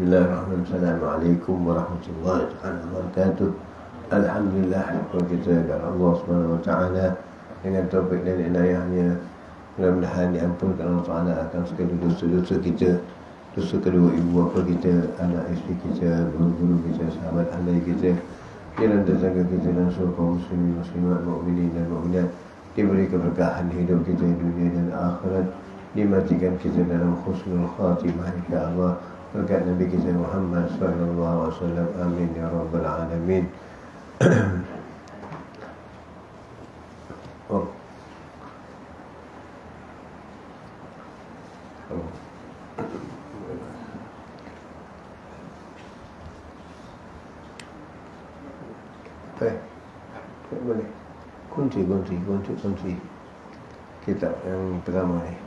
Bismillahirrahmanirrahim. Assalamualaikum warahmatullahi wabarakatuh. Alhamdulillah, syukur kita kepada Allah Subhanahu wa taala dengan taufik dan inayahnya. Mudah-mudahan diampunkan Allah Taala akan segala dosa-dosa kita, dosa kedua ibu bapa kita, anak isteri kita, guru-guru kita, sahabat ahli kita, jiran tetangga kita dan seluruh kaum muslimin muslimat, mukminin dan mukminat, diberi keberkahan hidup kita di dunia dan akhirat, dimatikan kita dalam husnul khatimah insya-Allah berkat Nabi kita Muhammad sallallahu alaihi wasallam. Amin ya rabbal alamin. Boleh kunci kitab yang pertama ni.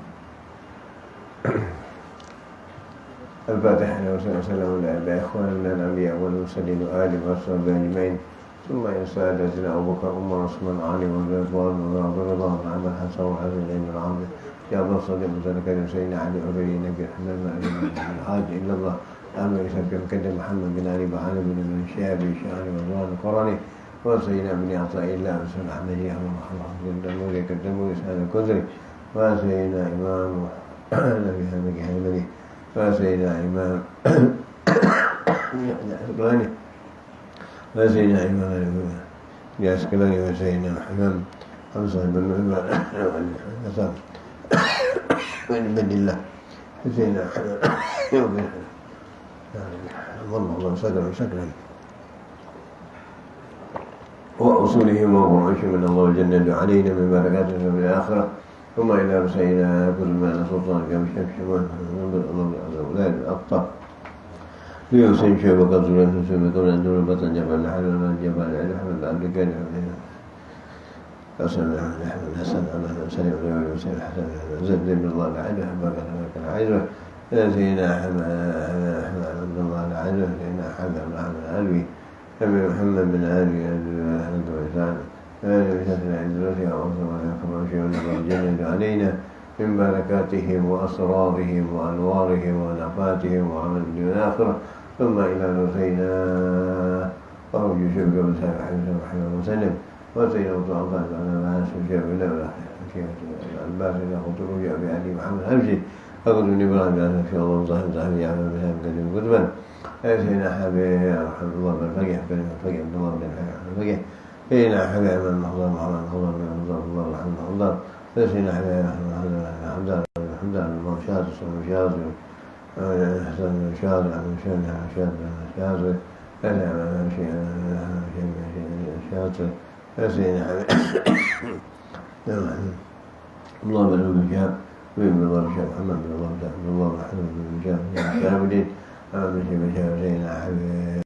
Al-Fatihah. Wassalamualaikum warahmatullahi wabarakatuh. Al-Mursalin wa ali wa sahbihi ajma'in. ثم إن سادتنا أبو بكر عمر عثمان علي والرضوان والرضا محمد حسن وحسن بن العاصي يا أبا الصديق وزكريا سيدنا علي أبي نبي الحمد الحاج إلا الله أمر سبك مقدم محمد بن علي بعلي بن شهاب شعري ورضوان القراني وسيدنا بن عطاء الله وسيدنا أحمد يا الله قدموا يقدموا لسان الكذري وسيدنا إمام نبي همك حمدي وسيدنا إمام القراني وسيدنا إمام العسقلاني وسيدنا محمد حمزة بن عمر بن عبد الله سيدنا الله شكرا وأصولهم وفروعهم من الله جل علينا من بركاته في الآخرة ثم إلى سيدنا كل ما سلطان كم شمشمان الأولاد الأبطال ليوسف شبك الظلام سبك من دون بطن جبل حلال من جبل الحمد عبد الكريم حسن الحسن الله سلم عليه وسلم حسن زد بن الله العجل بركة العجل سيدنا أحمد عبد الله العجل سيدنا أحمد بن العلوي أبي محمد بن علي أهل وإحسان بشكل عزوتها وأصبح وشيء الله جل علينا من بركاتهم وأسرارهم وأنوارهم ونفاتهم وعمل الدنيا والآخرة ثم إلى نسينا وأرجو شبك وسائر حمد وسلم وسيدنا وطعفات على معاش الشيخ الله الباس إلى خطر جاء بأبي محمد همشي فقد من إبراهيم عليه في الله وصحبه صحبه يعمل بها بكثير كتبا سيدنا حبيب رحمه الله بن فقيه كلمة فقيه عبد الله بن فقيه سيدنا حبيب من محضر محمد محضر من محضر الله رحمه الله سيدنا حبيب حمد الله شاذ شاذ حسن شاذ عن شاذ شاذ سيدنا حبيب الله بن الوجاب بن الله الشيخ محمد بن الله بن الله محمد بن الوجاب الشامدين من شيخ سيدنا حبيب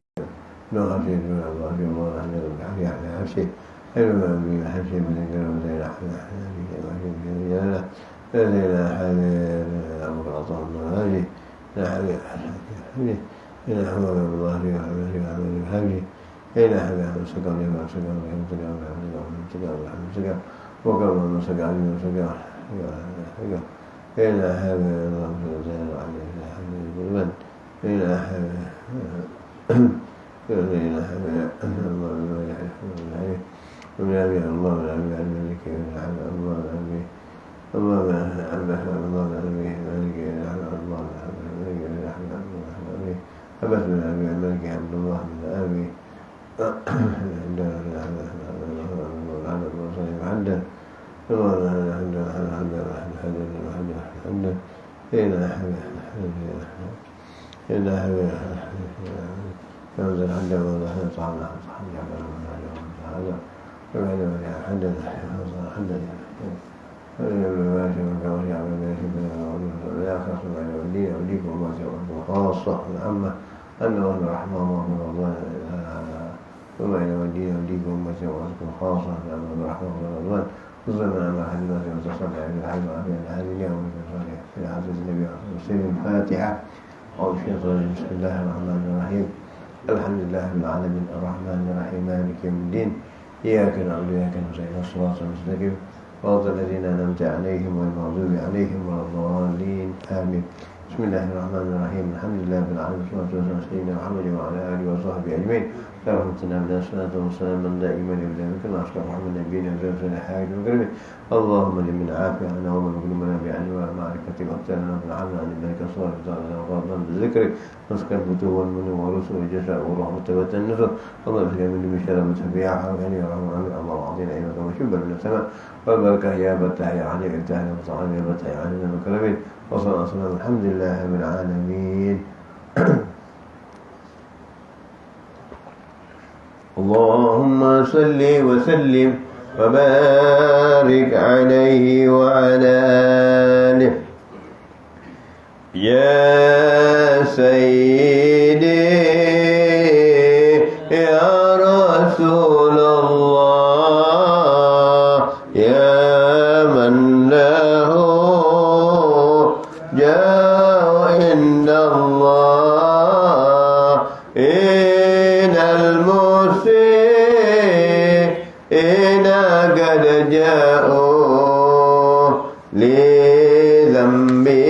نور حسين بن الله في الله رحمه الله على حسي حلو من حسين بن الجلال سيدنا حبيب سيدنا حبيب أبو العطاء بن هاجي سيدنا حبيب سيدنا حمد بن الله في وحمد الحاجي سيدنا حبيب سكر سكر وقام من سكر من سكر سيدنا حبيب الله سبحانه وتعالى سيدنا حبيب سيدنا حبيب ومن أبي الله من أبي الملك الله من أبي الله من أبي الله من أبي الملك الله من أبي الملك أبت من أبي الملك عبد الله من أبي عند المصري عند عند سيدنا حبيب سيدنا حبيب ينزل عنده وضحنا طعامنا طعام جعبنا هذا وبعد حدد حدد المباشر والكوارع والمباشر لا يخص بين ولي وليكم وما سوى خاصة العامة أنه الرحمن ومن الله ثم إلى ولي وليكم وما سوى خاصة أنه الرحمن ومن الله ظلم أمر حديث وتصلى على الحي وعلى هذه اليوم في حديث النبي صلى الله عليه وسلم الفاتحة أو الشيطان بسم الله الرحمن الرحيم الحمد لله رب العالمين الرحمن الرحيم مالك يوم الدين إياك نعبد وإياك نستعين الصراط المستقيم صراط الذين أنعمت عليهم غير المغضوب عليهم ولا الضالين آمين بسم الله الرحمن الرحيم الحمد لله رب العالمين والصلاة والسلام على سيدنا محمد وعلى آله وصحبه أجمعين اللهم صل على الصلاة والسلام دائما إلى كما أشكر محمد نبينا وزوجنا الحاج وكرمه اللهم لمن عافية عنا ومن قلوبنا بأنواع معرفتك واختارنا من عمل عن ذلك صالح تعالى وغضبا بذكرك نسكن فتوه والمن ورسل الجزاء والرحمة والتنصر اللهم اغفر من بشر متبعها حوالي ورحمة عمل الله عظيم أيمك وشبر من السماء والبركة يا بتاه يا علي ارتاح وصعب يا بتاه يا علي وكرمه وصلى الله وسلم الحمد لله رب العالمين. اللهم صل وسلم وبارك عليه وعلى آله يا سيدي يا رسول الله يا من له جاء عند الله إن المسيئين قد جاءوا لذنبي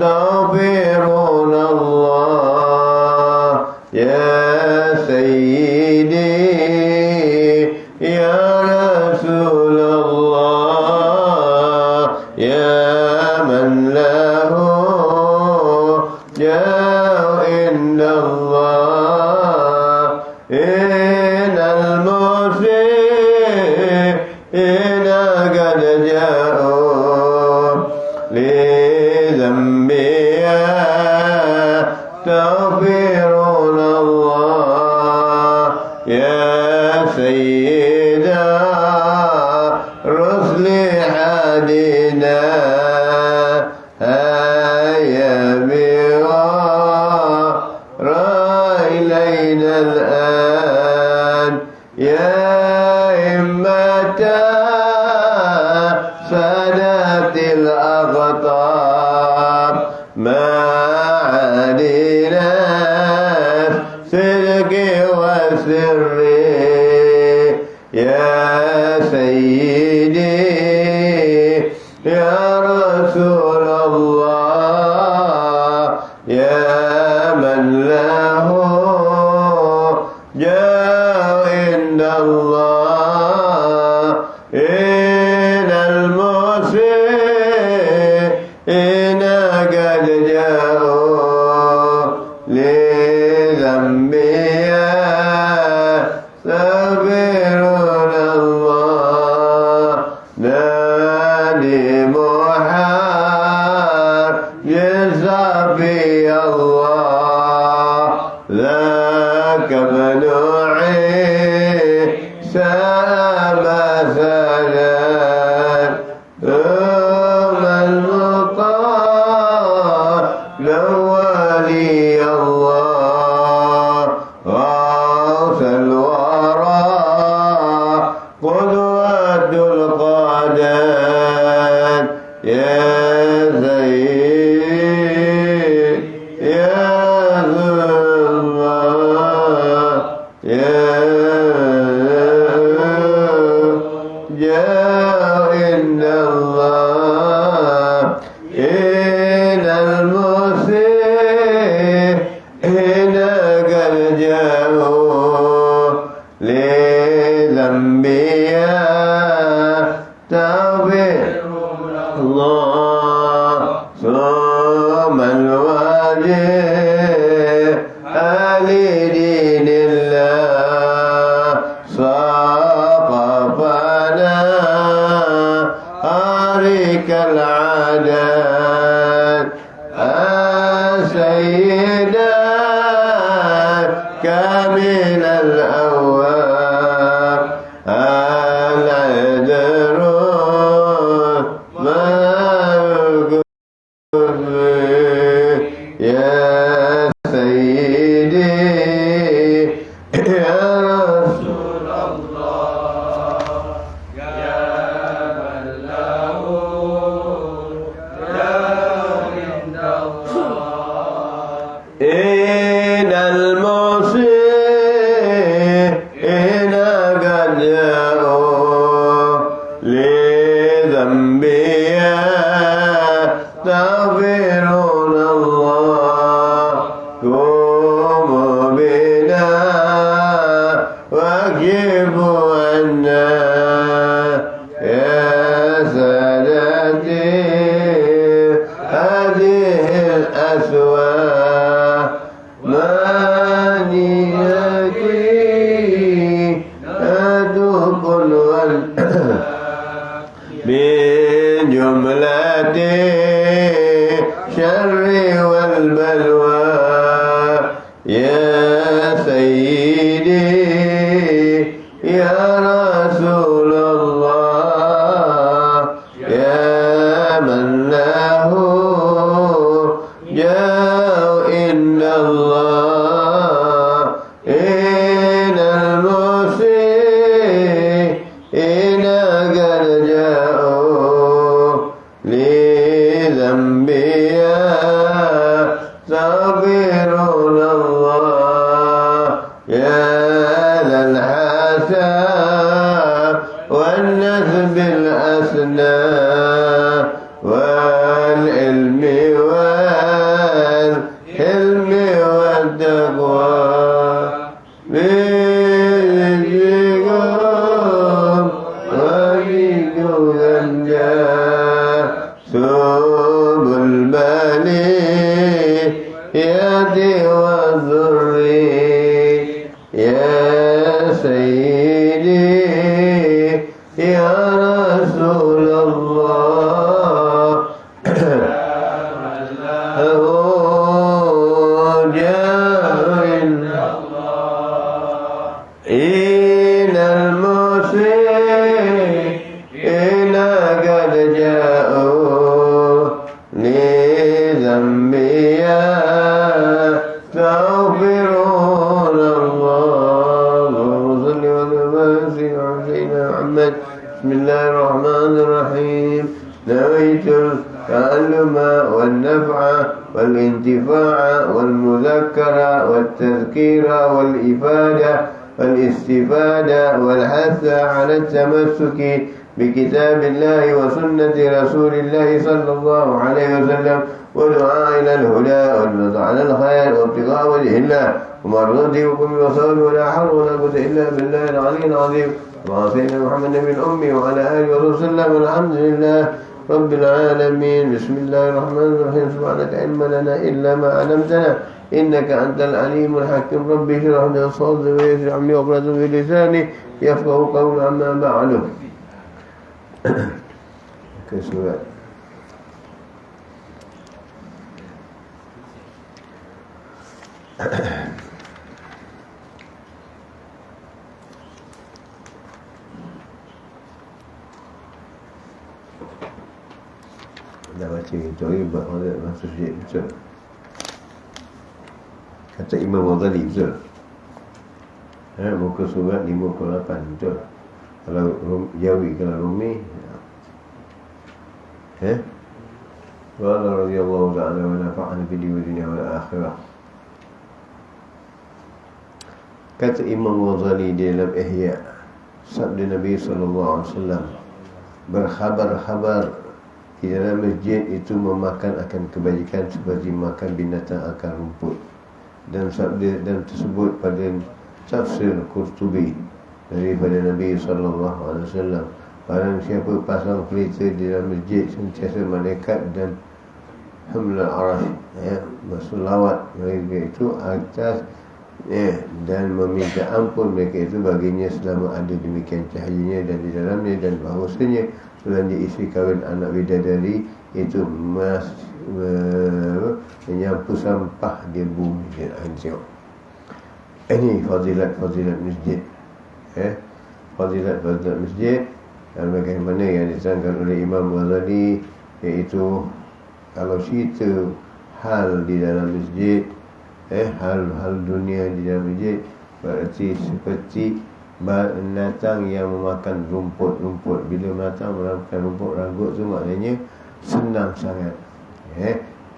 يستغفرون الله يا سيدي يا رسول الله يا من له جاء عند الله إن المسيئين قد جاءوا لذنبي يستغفرون الله يا سيدا رسل حدينا هيا بغار إلينا الآن يا إمة سادات الأقطار ما علينا صدق وسر يا سيدي يا رسول الله يا من له جاء عند الله إن المسيئين قد جاءوا لذنبي يستغفرون الله نادي محار يصفي الله ذاك ابن عيسى مثلا ثم المقام ولي الله غوث الورى قدوة القادات يا زيد يا الله يا جاء عند الله إن المسيئين قد جاءوا لذنبي يستغفرون الله ثم الواجب لدين الله صففنا أرك العدد سيدا كامل الأواب العذر ما يا سيدي يا رسول الله يا من له جاء عند الله إن المسيئين قد جاءوا لذنبي من يكفي أدوك من جملة الشر والبلوى يا سيدي يا رسول الله يا من له جاء إن الله إن المسيئين قد جاءوا لذنبي يستغفرون الله يا ذا الحسن والنسب الأسنى والعلم والحلم والتقوى بذكركم وبكم الجاه سب البلية والذري يا سيدي يا رسول الله إن المسيئين قد جاءوا لذنبي يستغفرون الله اللهم صل وسلم على سيدنا محمد بسم الله الرحمن الرحيم نويت التعلم والنفع والانتفاع والمذكرة والتذكير والإفادة والاستفادة والحث على التمسك بكتاب الله وسنة رسول الله صلى الله عليه وسلم ودعاء إلى الهدى والبحث على الخير وابتغاء وجه الله ومرضاته وكل وصول ولا حول ولا قوة إلا بالله العلي العظيم وعلى سيدنا محمد النبي الأمي وعلى آله وصحبه وسلم والحمد لله رب العالمين بسم الله الرحمن الرحيم سبحانك علم لنا إلا ما علمتنا إنك أنت العليم الحكيم ربي اشرح لي صدري ويسر عمري واقلة في لساني يفقه قولي أما بعد. Kesurat dah baca itu ribat pada masa sujud betul. Kata Imam Ghazali betul. Muka surat 58 betul. Kalau Jawi, kalau Rumi Qala radhiyallahu ta'ala wa nafa'ana bihi wa dunya wal akhirah. Kata Imam Ghazali di dalam Ihya, sabda Nabi SAW, berkhabar-khabar di dalam masjid itu memakan akan kebajikan seperti makan binatang akan rumput. Dan sabda dan tersebut pada tafsir Qurtubi daripada Nabi SAW, barang siapa pasang pelita di dalam masjid sentiasa malaikat dan hamla arash berselawat mereka itu atas dan meminta ampun mereka itu baginya selama ada demikian cahayanya dan di dalamnya, dan bahawasanya selain diisi kawin anak bidadari itu menyapu sampah di bumi dan hancur. Ini fadilat masjid. Fadilat masjid dan bagaimana yang diterangkan oleh Imam Ghazali, iaitu kalau cerita hal di dalam masjid, hal dunia di dalam masjid, berarti seperti binatang yang memakan rumput. Bila binatang memakan rumput ranggut tu maknanya senang sangat.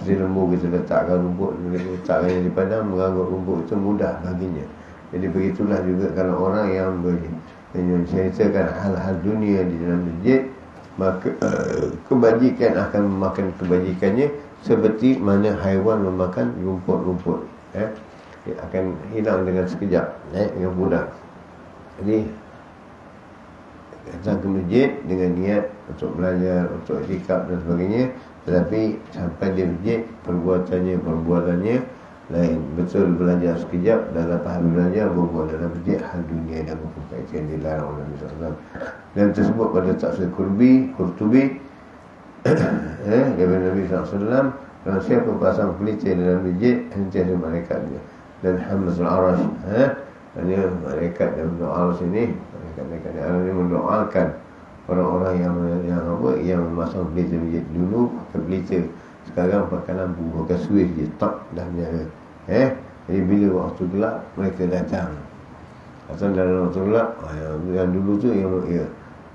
Seperti lembu kita letakkan rumput, letakkan di padang, meranggut rumput itu mudah baginya. Jadi begitulah juga kalau orang yang menceritakan hal-hal dunia di dalam masjid, maka kebajikan akan memakan kebajikannya seperti mana haiwan memakan rumput-rumput. Dia akan hilang dengan sekejap, dengan mudah. Jadi datang ke masjid dengan niat untuk belajar, untuk iktikaf dan sebagainya, Tetapi sampai di masjid, perbuatannya lain. Betul belajar sekejap, dalam pahala belajar, berbuat dalam masjid, hal dunia dan berkaitan yang dilarang oleh Nabi SAW. Dan tersebut pada tafsir Qurtubi daripada Nabi SAW, kalau siapa pasang pelita dalam masjid, hentikan malaikat dia. Dan Hamzul Arash, dia malaikat dalam doa sini, malaikat Allah ini mendoakan orang-orang yang memasang pelita masjid. Dulu pakai pelita, sekarang pakai lampu, pakai switch je, tak dah menyala. Jadi bila waktu gelap mereka datang. Atau dalam waktu gelap, yang dulu tu yang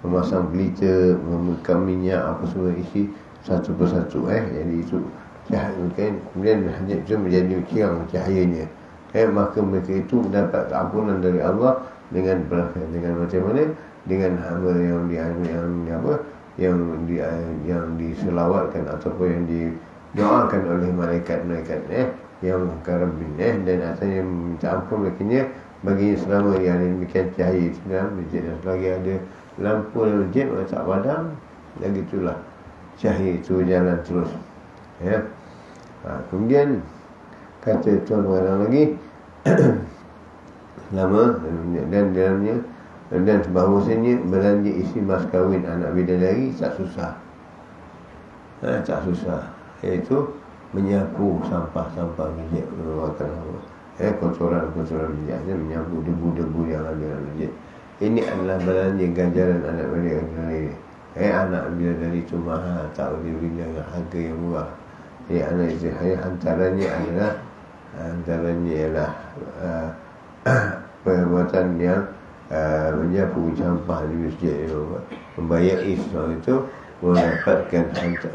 memasang pelita, memegang minyak apa semua isi satu persatu. Jadi itu cahaya, kemudian hanya itu menjadi kirang cahayanya. Maka mereka itu mendapat ampunan dari Allah dengan macam mana? Dengan hamba yang diselawatkan ataupun yang didoakan oleh malaikat-malaikat yang karabin dan asalnya minta ampun mereka baginya selama yang demikian cahaya itu dalam masjid. Dan selagi ada lampu dalam masjid, orang tak padam, lagi itulah cahaya itu jalan terus. Kemudian kata Tuan orang lagi lama dan dalamnya dan bahawasanya belanja isi mas kahwin anak bidadari tak susah. Tak susah, iaitu menyapu sampah-sampah masjid, mengeluarkan kotoran-kotoran masjid, menyapu debu-debu yang ada dalam masjid. Ini adalah belanja ganjaran anak bidadari. Anak bidadari itu mahal, tak boleh beli dengan harga yang murah. Anak itu antaranya ialah perbuatan yang menyapu sampah di masjid, membayar seorang itu mendapatkan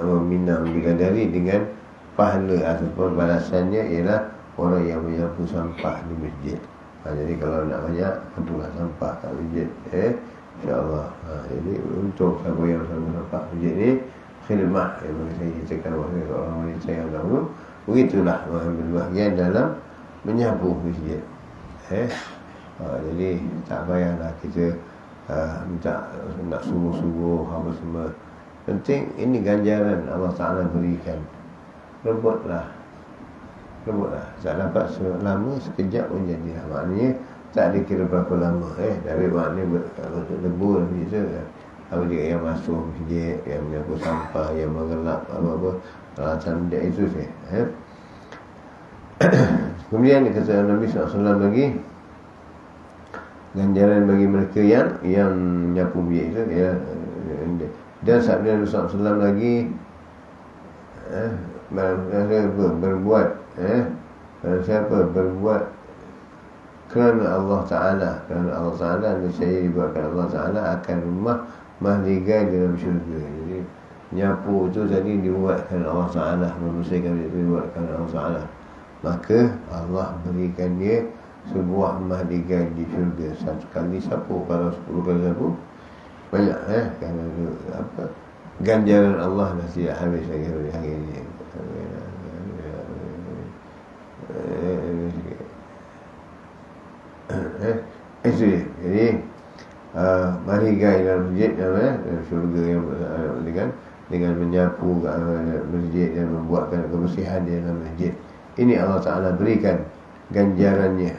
meminang bidadari dengan pahala ataupun balasannya ialah orang yang menyapu sampah di masjid. Jadi kalau nak banyak, petugas sampah kat masjid, insyaAllah. Jadi untuk siapa yang sampah masjid ni, khidmah yang saya ceritakan waktu orang wanita yang dahulu, begitulah mengambil bahagian dalam menyapu masjid. Jadi tak payahlah kita minta nak suruh-suruh apa semua. Penting ini ganjaran Allah Ta'ala berikan. Rebutlah. Tak dapat lama, sekejap pun jadilah. Maknanya tak dikira berapa lama. Dari maknanya debu macam apa juga yang masuk masjid, yang menyapu sampah, yang mengelap apa-apa peralatan dia itu saya. Kemudian kata Nabi SAW lagi, ganjaran bagi mereka yang menyapu masjid itu dan sabda Nabi SAW lagi, berbuat siapa berbuat kerana Allah Ta'ala nescaya dibuatkan Allah Ta'ala akan rumah mahligai dalam syurga. Jadi nyapu itu tadi dibuatkan Allah Ta'ala, membersihkan itu dibuatkan Allah Ta'ala, maka Allah berikan dia sebuah mahligai di syurga. Satu kali sapu, kalau 10 kali sapu banyak kerana apa ganjaran Allah dah tidak habis lagi hari ini. Itu dia. Jadi mahligai dalam masjid dalam syurga yang dengan menyapu masjid dan membuatkan kebersihan di dalam masjid. Ini Allah Ta'ala berikan ganjarannya.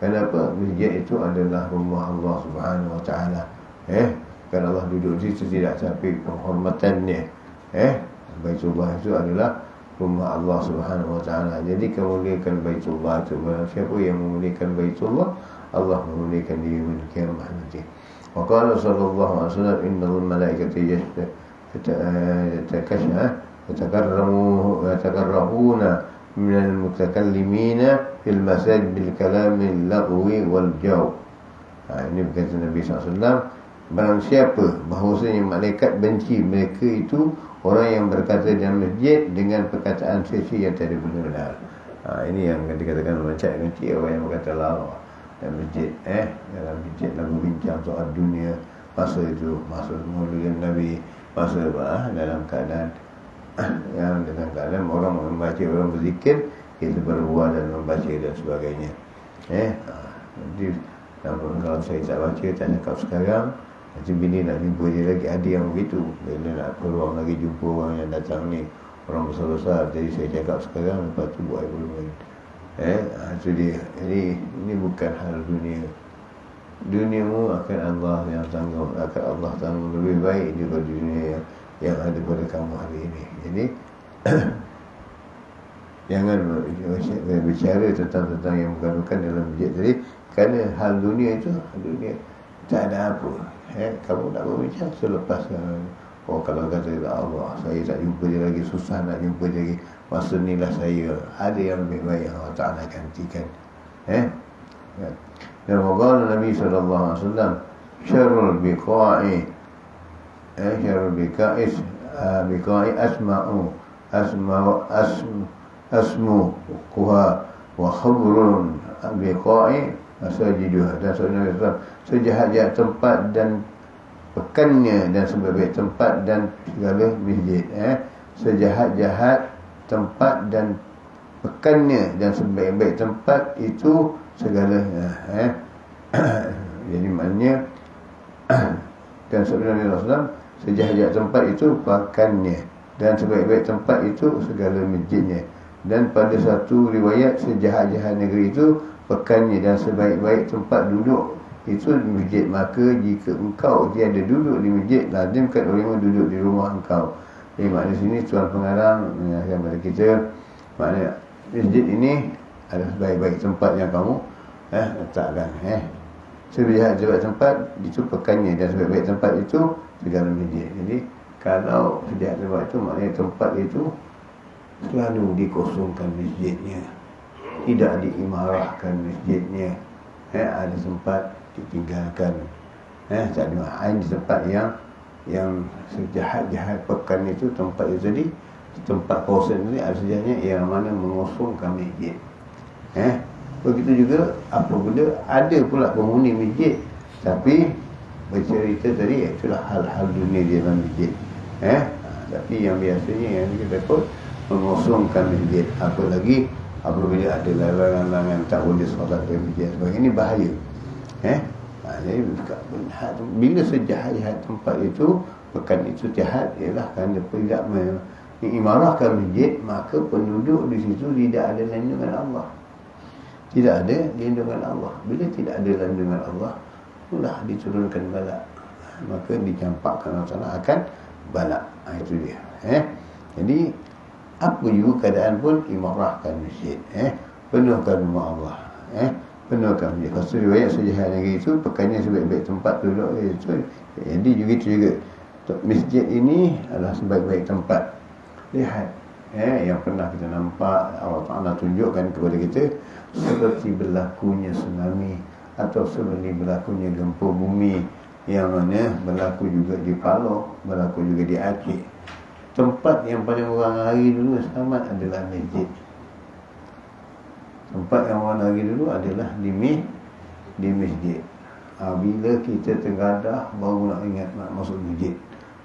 Kenapa? Masjid itu adalah rumah Allah Subhanahu Wa Ta'ala. Kerana Allah duduk di situ tidak sampai penghormatannya. Baitullah itu adalah rumah Allah Subhanahu Wa Ta'ala. Jadi kemuliaan Baitullah itu, siapa yang memuliakan Baitullah, Allah memuliakan dia di kiamat nanti. Wa qala sallallahu alaihi wasallam, innal malaikata yatakarramuna minal mutakallimina fil masajid bil kalami al-lagwi wal jaw. Ini berkata Nabi SAW, barang siapa bahawasanya malaikat benci mereka itu orang yang berkata dalam masjid dengan perkataan sia-sia yang tak ada benar. Ini yang dikatakan macam benci orang yang berkata lawa dalam masjid. Dalam masjid lagu bincang soal dunia. Masa itu, masa Maulid Nabi, masa dalam keadaan orang membaca, orang berzikir, kita berbuat dan membaca dan sebagainya. Jadi kalau saya tak baca, tak cakap sekarang, Nanti bila nak jumpa dia lagi, ada yang begitu. Bila nak peluang lagi jumpa orang yang datang ni, orang besar-besar. Jadi saya cakap sekarang, lepas tu buat peluang. Itu dia. Jadi ini bukan hal dunia. Duniamu akan Allah yang tanggung, akan Allah tanggung lebih baik daripada dunia yang ada pada kamu hari ini. Jadi jangan berbicara tentang yang bukan-bukan dalam masjid. Jadi kerana hal dunia itu, dunia tak ada apa. Kamu tak berbicara selepas kalau kata Allah, saya tak jumpa dia lagi, susah nak jumpa dia lagi, masa ni lah saya ada yang lebih baik yang Allah Ta'ala gantikan. Dan waqala Nabi SAW, syarrul biqa'i biqa'i asmuha wa khabrun biqa'i masajiduha. Dan sebenarnya sejahat-jahat tempat dan pekannya dan sebaik-baik tempat dan segala masjid. Sejahat-jahat tempat dan pekannya dan sebaik-baik tempat itu segalanya. Jadi maknanya dan sebenarnya Rasulullah, sejahat-jahat tempat itu pekannya dan sebaik-baik tempat itu segala masjidnya. Dan pada satu riwayat, sejahat-jahat negeri itu pekannya dan sebaik-baik tempat duduk itu di masjid. Maka jika engkau tiada duduk di masjid, lazimkan orang duduk di rumah engkau. Jadi makna sini Tuan Pengarang mengingatkan kepada kita, makna masjid ini adalah sebaik-baik tempat yang kamu letakkan. Sejahat-jahat tempat itu pekannya dan sebaik-baik tempat itu segala masjid. Jadi kalau sejahat tempat itu, maknanya tempat itu selalu dikosongkan masjidnya, tidak diimarahkan masjidnya. Ada tempat ditinggalkan. Tak ada di tempat yang sejahat-jahat pekan itu, tempat itu tadi, tempat kosong ini ada sejahnya yang mana mengosongkan masjid. Begitu juga apabila ada pula penghuni masjid tapi bercerita tadi, itulah hal-hal dunia di dalam masjid. Tapi yang biasanya yang kita takut mengosongkan masjid, apalagi apabila ada larangan-larangan tak boleh solat di masjid sebagainya, ini bahaya. Jadi bila sejahat-jahat tempat itu, pekan itu jahat, ialah kerana tidak mengimarahkan masjid, maka penduduk di situ tidak ada lindungan Allah. Tidak ada lindungan Allah. Bila tidak ada lindungan Allah, sudah diturunkan bala, maka dicampakkan Allah akan bala. Itu dia. Jadi apa juga keadaan pun, imarahkan masjid. Penuhkan rumah Allah. Penuhkan masjid. Lepas tu riwayat sejahat negeri itu, pekannya sebaik-baik tempat duduk itu. Jadi begitu juga masjid ini adalah sebaik-baik tempat. Lihat, yang pernah kita nampak Allah Ta'ala tunjukkan kepada kita, seperti berlakunya tsunami atau seperti berlakunya gempa bumi, yang mana berlaku juga di Palau, berlaku juga di Aceh. Tempat yang paling orang lari dulu selamat adalah masjid. Tempat yang orang lari dulu adalah di masjid. Bila kita tergadah, baru nak ingat nak masuk masjid,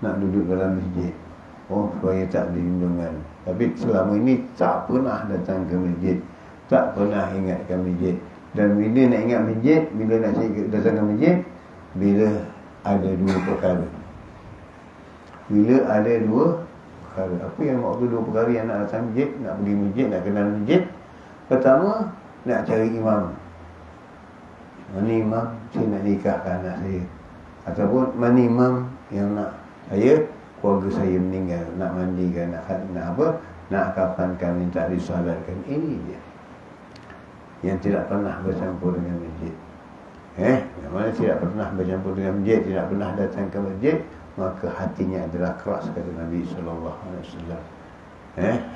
nak duduk dalam masjid. Supaya tak ada lindungan. Tapi selama ini tak pernah datang ke masjid, tak pernah ingatkan masjid. Dan bila nak ingat masjid, bila nak datang ke masjid, bila ada dua perkara. Bila ada dua perkara. Apa yang waktu dua perkara yang nak datang masjid, nak pergi masjid, nak kenal masjid? Pertama, nak cari imam. Mana imam saya nak nikahkan anak saya, ataupun mana imam yang nak keluarga saya meninggal, nak mandikan, nak apa, nak kafankan, minta disolatkan. Ini dia yang tidak pernah bercampur dengan masjid. Yang mana tidak pernah bercampur dengan masjid, tidak pernah datang ke masjid, maka hatinya adalah keras, kata Nabi SAW.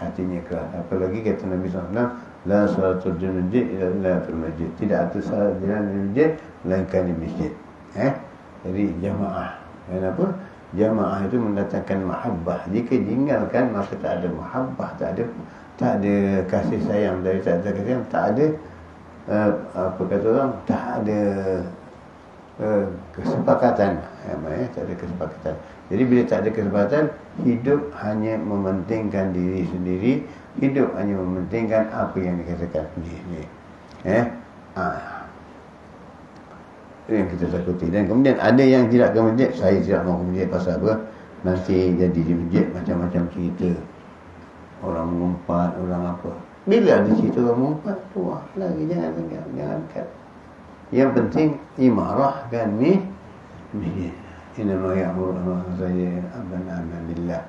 Hatinya keras. Apalagi kata Nabi SAW, la salatul masjid illa fil masjid. Tidak ada salat jalan di masjid melainkan di masjid. Jadi jamaah. Kenapa? Jamaah itu mendatangkan mahabbah. Jika ditinggalkan, maka tak ada mahabbah, tak ada kasih sayang. Dari tak ada kasih sayang, tak ada apa kata orang, tak ada kesepakatan. Tak ada kesepakatan. Jadi bila tak ada kesepakatan, hidup hanya mementingkan diri sendiri, hidup hanya mementingkan apa yang dikatakan sendiri. yang kita takuti. Dan kemudian ada yang tidak ke masjid, saya tidak mau ke masjid pasal apa? Nanti jadi di masjid macam-macam cerita, orang mengumpat, orang apa. Bila ada cerita orang mengumpat, wah lagi jangan kat. Yang penting imarahkan ni masjid. Inna ya'muru saja aman billah.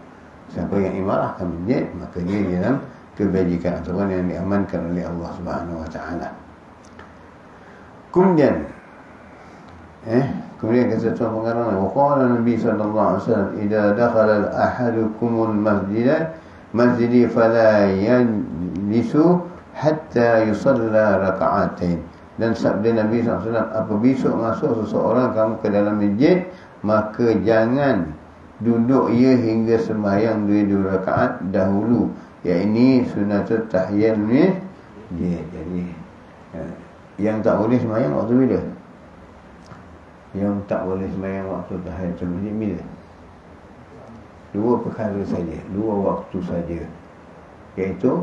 Siapa yang imarahkan masjid, maka dia dalam kebajikan atau yang diamankan oleh Allah Subhanahu wa taala. Kemudian kata tuan pengarang, waqala Nabi sallallahu alaihi wasallam, idza dakhala ahadukumul masjid fala yajlisu hatta yusalla raka'atain. Dan sabda Nabi sallallahu alaihi wasallam, apabila masuk seseorang kamu ke dalam masjid, maka jangan duduk ia hingga sembahyang 2 rakaat dahulu, iaitu sunnatul tahiyatul masjid. Jadi yang tak boleh sembahyang waktu bila? Yang tak boleh sembahyang waktu tahiyatul masjid bila? 2 perkara saja, 2 waktu saja, iaitu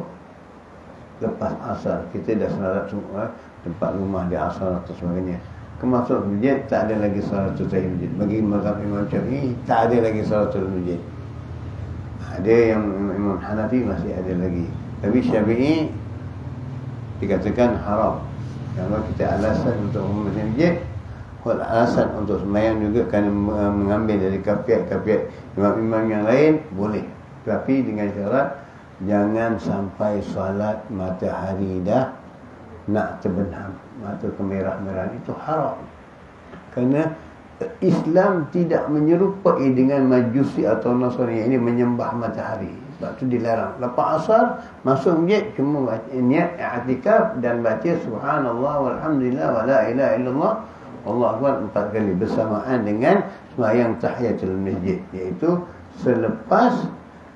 lepas asar. Kita dah solat semua, tempat rumah dia asar atau sebagainya, kemasuk masjid tak ada lagi salatul tahiyyatul masjid. Bagi mazhab Imam Syafi'i tak ada lagi salatul masjid. Ada yang Imam Hanafi masih ada lagi, tapi Syafi'i dikatakan haram. Kalau kita alasan untuk memasuki masjid, alasan untuk sembahyang juga kerana mengambil dari kafiat-kafiat imam-imam yang lain, boleh. Tapi dengan syarat jangan sampai solat matahari dah nak terbenam, mata kemerah-merahan, itu haram. Kerana Islam tidak menyerupai dengan Majusi atau Nasrani, ini menyembah matahari. Sebab tu dilarang. Lepas asar masuk masjid cuma niat i'tikaf dan baca subhanallah walhamdulillah wala ilaha illallah Allahu akbar 4 kali bersamaan dengan sembahyang tahiyatul masjid, iaitu selepas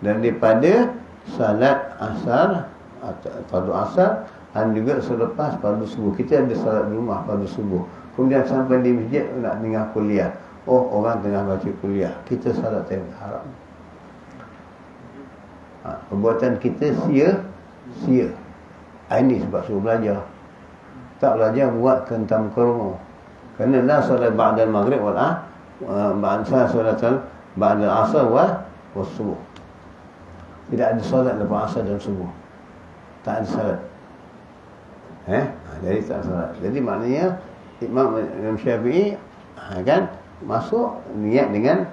daripada salat asar atau fardu asar, dan juga selepas fardu subuh. Kita ada salat di rumah fardu subuh, kemudian sampai di masjid nak dengar kuliah. Oh, orang tengah baca kuliah, kita salat tengah, haram. Perbuatan kita sia. Ini sebab suruh belajar. Tak belajar buat kentam kromo. Kerana la salat ba'dal maghrib wal ba'da salatal ba'dal asar wa subuh. Tidak ada salat lepas asar dan subuh. Tak ada salat. Jadi tak salat. Jadi maknanya Imam Syafi'i kan masuk niat dengan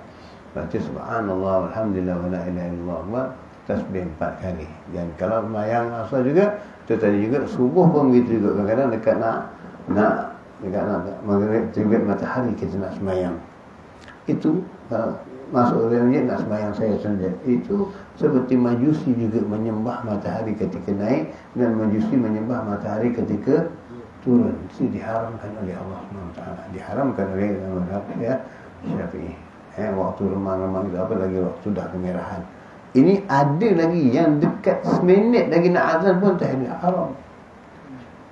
baca subhanallah walhamdulillah wala ilaha illallah, tasbih 4 kali. Dan kalau sembahyang asar juga, itu tadi juga, subuh pun begitu juga. Kadang-kadang dekat nak maghrib terbit matahari kita nak sembahyang. Itu masuk dalam masjid nak sembahyang saya sendiri. Itu seperti Majusi juga menyembah matahari ketika naik, dan Majusi menyembah matahari ketika turun. Itu diharamkan oleh Allah SWT. Diharamkan oleh Syafi'i. Waktu remang-remang itu, apa lagi waktu dah kemerahan. Ini ada lagi yang dekat seminit lagi nak azan pun tak ada, haram.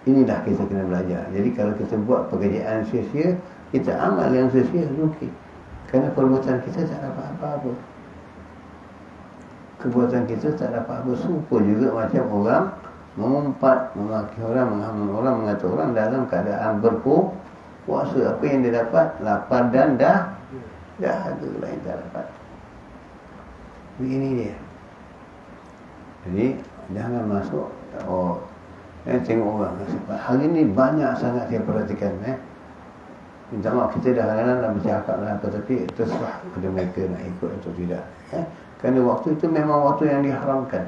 Inilah kita kena belajar. Jadi kalau kita buat pekerjaan sia-sia, kita amal yang sia-sia, rugi. Kerana perbuatan kita tak dapat apa-apa. Perbuatan kita tak dapat apa-apa. Serupa juga macam orang mengumpat, memaki orang, menghamun orang, mengata orang dalam keadaan berpuasa. Apa yang dia dapat? Lapar dan dahaga, lain tak dapat. Begini dia. Jadi jangan masuk. Tengok orang. Hari ni banyak sangat saya perhatikan. Minta maaf, kita dah kadang-kadang dah bercakap lah apa, tapi terserah pada mereka nak ikut atau tidak. Kerana waktu itu memang waktu yang diharamkan.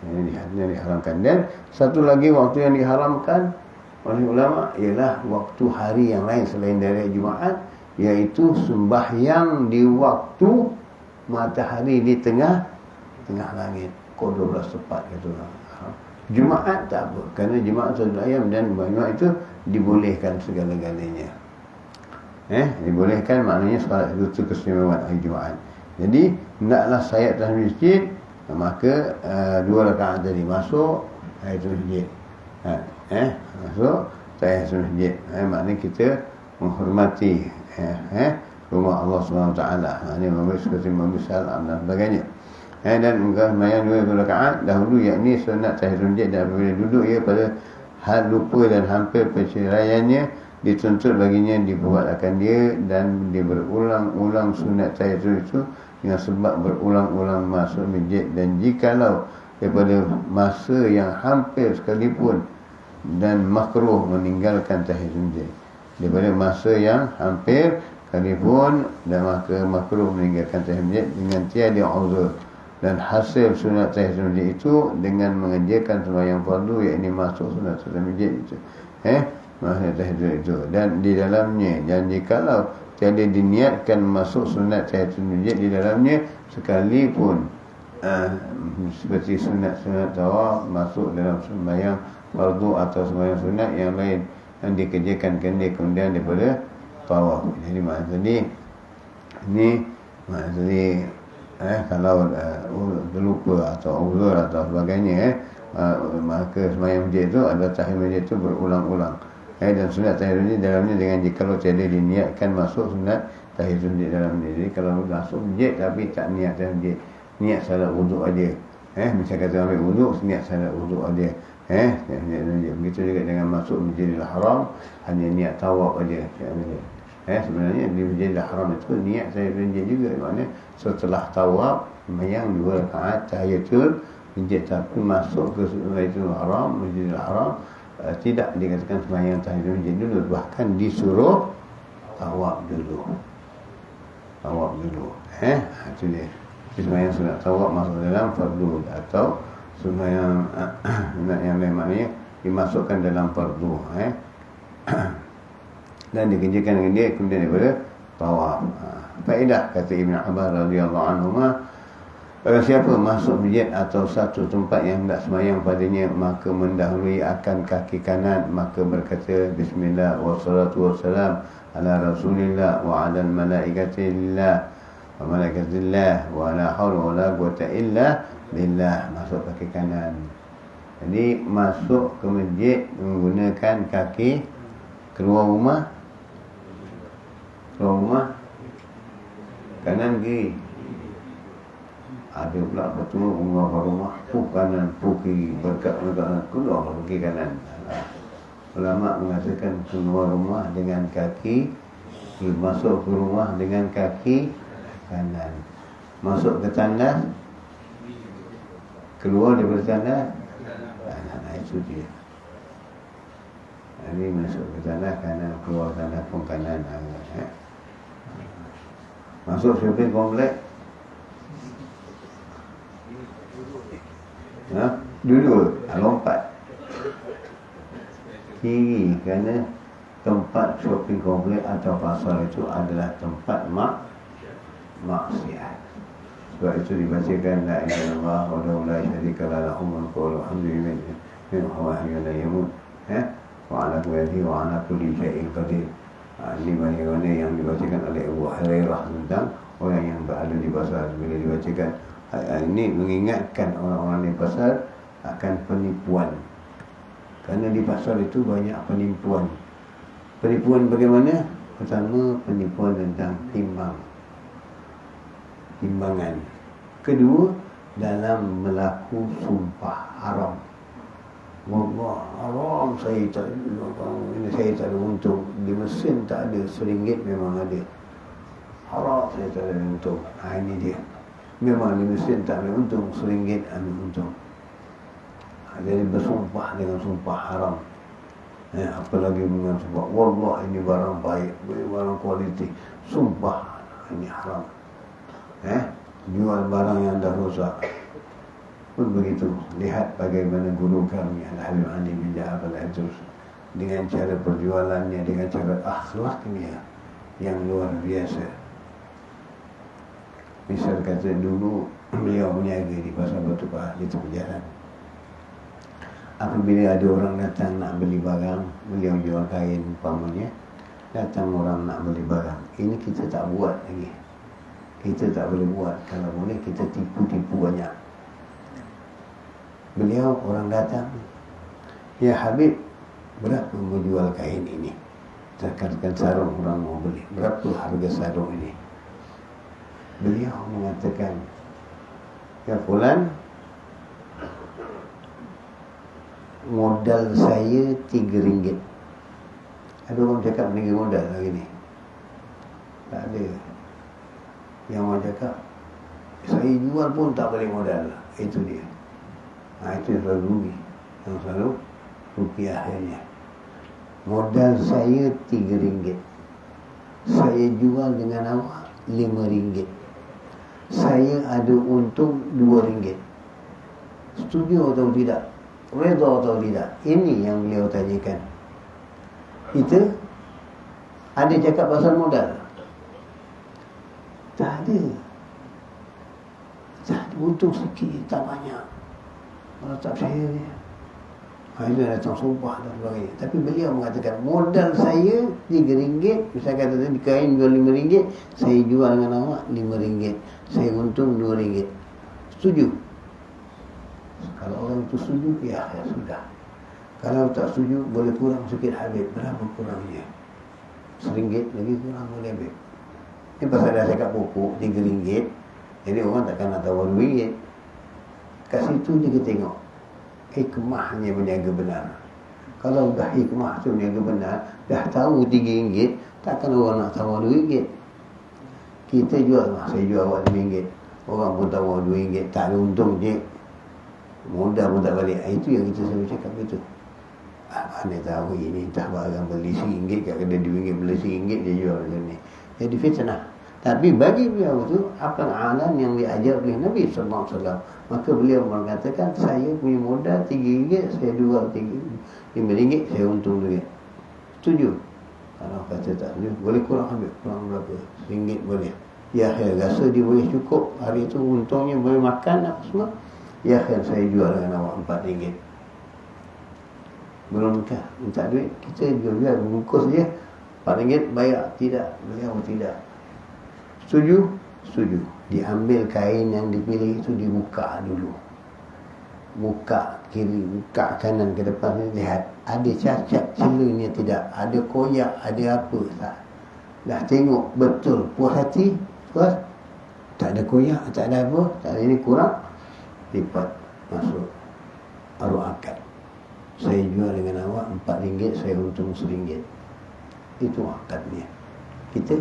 Yang diharamkan. Dan satu lagi waktu yang diharamkan oleh ulama ialah waktu hari yang lain selain dari Jumaat, iaitu sembahyang di waktu matahari di tengah langit. Pukul 12 tepat kata orang. Jumaat tak apa, kerana Jumaat satu ayam, dan Jumaat itu dibolehkan segala-galanya. Dibolehkan maknanya solat itu keistimewaan hari Jumaat. Jadi hendaklah sayat atas masjid, maka 2 rakaat tadi masuk itu masjid. Masuk sayat atas masjid. Maknanya kita menghormati rumah Allah SWT. Ini seperti membesar dan sebagainya. Dan sembahyang 2 rakaat dahulu, yakni sunat tahiyatul masjid, dan apabila duduk ia pada hal lupa dan hampir perceraiannya, dituntut baginya dibuat akan dia, dan dia berulang-ulang sunat tahiyatul itu yang sebab berulang-ulang masuk masjid. Dan jikalau daripada masa yang hampir sekalipun dan makruh meninggalkan tahiyatul masjid, daripada masa yang hampir sekalipun dan makruh meninggalkan tahiyatul masjid dengan tiada uzur, dan hasil sunat tahiyatul masjid itu dengan mengerjakan sembahyang fardu, yakni masuk sunat tahiyatul masjid itu masuk tahiyatul itu, dan di dalamnya, dan jikalau tiada diniatkan masuk sunat tahiyatul masjid di dalamnya sekalipun seperti sunat-sunat tawaf masuk dalam sembahyang fardu atau sembahyang sunat yang lain yang dikerjakan kemudian daripada tawaf. Jadi maksudnya ini maksudnya kalau terlupa atau uzur atau sebagainya, maka sembahyang masjid itu adalah tahiyatul masjid itu berulang-ulang. Dan sunat tahiyatul masjid dalamnya dengan jikalau tiada diniatkan masuk sunat tahiyatul masjid dalamnya. Jadi kalau masuk masjid tapi tak niat tahiyatul masjid, niat salat wuduk aja. Misal kata ambil wuduk, niat salat wuduk aja. Begitu juga dengan masuk Masjidil Haram, hanya niat tawaf aja. Sebenarnya di Masjidil Haram itu niat saya masjid juga, maknanya setelah tawaf sembahyang 2 rakaat tahiyatul masjid, tapi masuk ke Masjidil Haram tidak dikatakan sembahyang tahiyatul masjid dulu, bahkan disuruh tawaf dulu. Itu dia. Sembahyang sunat tawaf masuk dalam fardu, atau sembahyang sunat yang lain maknanya dimasukkan dalam fardu, dan dikerjakan dengan dia kemudian daripada tawaf. Faedah kata Ibn Abbas radhiyallahu anhu, barang siapa masuk masjid atau satu tempat yang hendak sembahyang padanya, maka mendahului akan kaki kanan, maka berkata bismillah wassalatu wassalam ala rasulillah wa ala malaikatillah wa malaikatillah wa la hawla wa la quwwata illa billah, masuk kaki kanan. Jadi masuk ke masjid menggunakan kaki, keluar rumah kanan kiri. Ada pula betul rumah kanan, kiri, berkat keluar kaki kanan. Ulama mengatakan keluar rumah dengan kaki, masuk ke rumah dengan kaki kanan. Masuk ke tandas, keluar daripada tandas kanan. Itu dia. Ini masuk ke tandas kanan, keluar tandas pun kanan. Masuk shopping komplek, duduk, lompat kiri, kerana tempat shopping komplek atau pasar itu adalah tempat maksiat. Sebab itu dibacakan la ilaha illallah wa la syarika lahu mulku wa hamdulillahi wa la yamut wa ala kulli wa ala kulli syai'in qadir. Ini mana yang dibacakan oleh Abu Hurairah tentang orang yang berada di pasar. Bila dibacakan ini mengingatkan orang-orang di pasar akan penipuan, kerana di pasar itu banyak penipuan. Penipuan bagaimana? Pertama, penipuan tentang timbangan. Kedua, dalam melaku sumpah haram. Wallah, haram, saya tak ada untung. Di mesin tak ada, RM1 memang ada. Haram, saya tak ada untung. Ini dia. Memang di mesin tak ada untung, RM1 ambil untung. Jadi bersumpah dengan sumpah haram. Apalagi dengan sumpah, wallah ini barang baik, barang kualiti. Sumpah, ini haram. Jual barang yang dah rosak pun begitu. Lihat bagaimana guru kami Al-Habib Ali bin Ja'far Al-Adrus, dengan cara perjualannya, dengan cara akhlaknya yang luar biasa. Misal kata dulu beliau berniaga di pasar Batu Pahat di tepi jalan. Apabila ada orang datang nak beli barang, beliau jual kain umpamanya, datang orang nak beli barang, ini kita tak buat lagi. Kita tak boleh buat. Kalau boleh kita tipu-tipu banyak. Beliau orang datang, ya Habib, berapa mau jual kain ini? Katakan sarung orang mau beli, berapa harga sarung ini? Beliau mengatakan, ya fulan, modal saya RM3. Ada orang cakap meninggi modal lagi ni? Tak ada. Yang orang cakap saya jual pun tak balik modal. Itu dia. Itu yang selalu rugi. Yang selalu rugi akhirnya. Modal saya RM3. Saya jual dengan awak RM5. Saya ada untung RM2. Setuju atau tidak? Reda atau tidak? Ini yang beliau tanyakan. Kita ada cakap pasal modal? Tak ada. Tak ada, untung sikit, tak banyak. Kalau tak saya ni, itu datang sumpah dan sebagainya. Tapi beliau mengatakan modal saya RM3. Misalnya kata tadi kain jual RM5, saya jual dengan awak RM5. Saya untung RM2. Setuju? Kalau orang itu setuju, ya sudah. Kalau tak setuju, boleh kurang sikit habis. Berapa kurangnya? RM1 lagi kurang boleh habis. Ini pasal dah cakap pokok RM3. Jadi orang takkan nak tahu RM2. Kat situ je kita tengok hikmahnya berniaga benar. Kalau dah hikmah tu berniaga benar, dah tahu RM3, takkan orang nak tahu RM2. Kita jual, saya jual awak RM5. Orang pun tahu RM2, tak ada untung je. Modal pun tak balik. Itu yang kita selalu cakap betul. Mana tahu ini entah barang beli RM1 kat kedai RM2, beli RM1 dia jual macam ni. Jadi fitnah. Tapi bagi beliau itu apa alam yang diajar oleh Nabi sallallahu alaihi wasallam. Maka beliau mengatakan saya punya modal RM3, saya jual RM5, saya untung RM2. Setuju? Kalau kata tak setuju, boleh kurang ambil, kurang berapa? RM1 boleh. Ya akhir rasa dia boleh cukup. Hari itu untungnya boleh makan apa semua. Ya akhir saya jual dengan awak RM4. Belum kah minta duit, kita jual bungkus je RM4 bayar. Tidak, beliau tidak. Setuju? Setuju. Diambil kain yang dipilih itu, dibuka dulu. Buka kiri, buka kanan ke depan, lihat ada cacat celanya tidak, ada koyak, ada apa tak. Dah tengok betul, puas hati, puas. Tak ada koyak, tak ada apa, tak ada ini kurang, lipat masuk arwah akad. Saya jual dengan awak RM4, saya untung RM1. Itu akadnya. Kita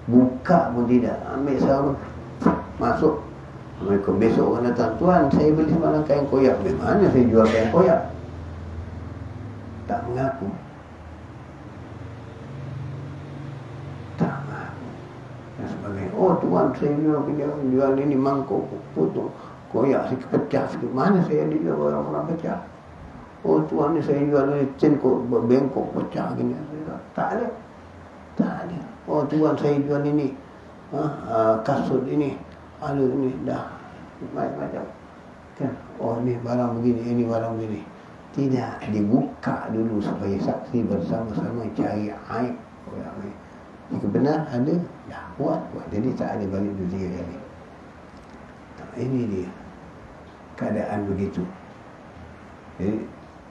buka pun tidak, ambil sarung, masuk. Assalamualaikum. Besok orang datang, tuan saya beli semalam kain koyak. Mana saya jual kain koyak? Tak mengaku. Tak mengaku. Dan sebagainya. Oh tuan saya jual ini mangkuk putus koyak sikit pecah sikit. Mana saya jual orang-orang pecah? Oh tuan ni saya jual ini cengkok bengkok pecah gini. Tak ada. Tak ada. Oh tuan saya jual ini kasut ini, ada ini dah macam-macam kan. Oh ni barang begini, ini barang begini. Tidak, dibuka dulu supaya saksi bersama-sama cari aib. Jika benar ada, dah buat. Jadi tak ada balik dua tiga kali. Ini dia keadaan begitu. Jadi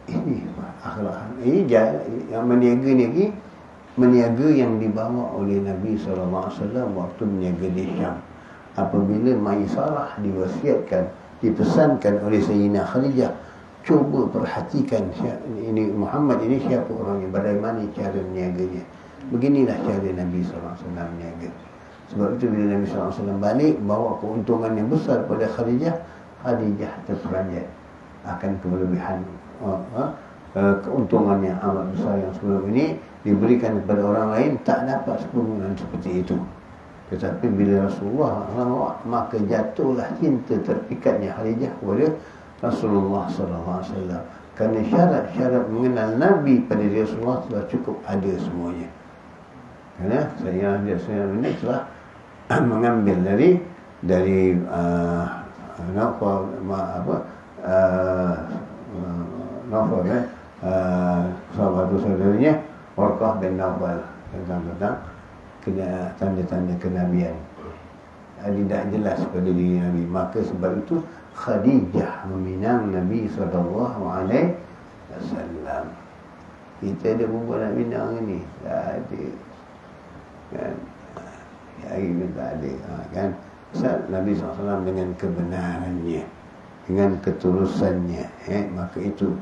ini akhlak. Ini yang meniaga ni lagi, meniaga yang dibawa oleh Nabi SAW waktu meniaga di Syam. Apabila Maisarah diwasiatkan, dipesankan oleh Sayyidina Khadijah, cuba perhatikan ini Muhammad ini siapa orangnya, bagaimana cara meniaganya. Beginilah cara Nabi SAW meniaga. Sebab itu bila Nabi SAW balik bawa keuntungan yang besar pada Khadijah, Khadijah terperanjat akan kelebihan keuntungan yang amat besar yang sebelum ini diberikan kepada orang lain, tak dapat sepenuhnya seperti itu. Tetapi bila Rasulullah maka jatuhlah cinta terpikatnya Khadijah kepada Rasulullah SAW. Kerana syarat-syarat mengenal Nabi pada Rasulullah telah cukup ada semuanya. Kerana saya ini telah mengambil dari Nawfal sahabat saudaranya Warqah bin Nawfal tentang tanda-tanda kenabian. Tidak jelas pada diri Nabi. Maka sebab itu Khadijah meminang Nabi SAW. Kita ada perempuan nak minang ni? Tak ada kan? Hari pun tak ada kan? Sebab Nabi SAW dengan kebenarannya, dengan ketulusannya, maka itu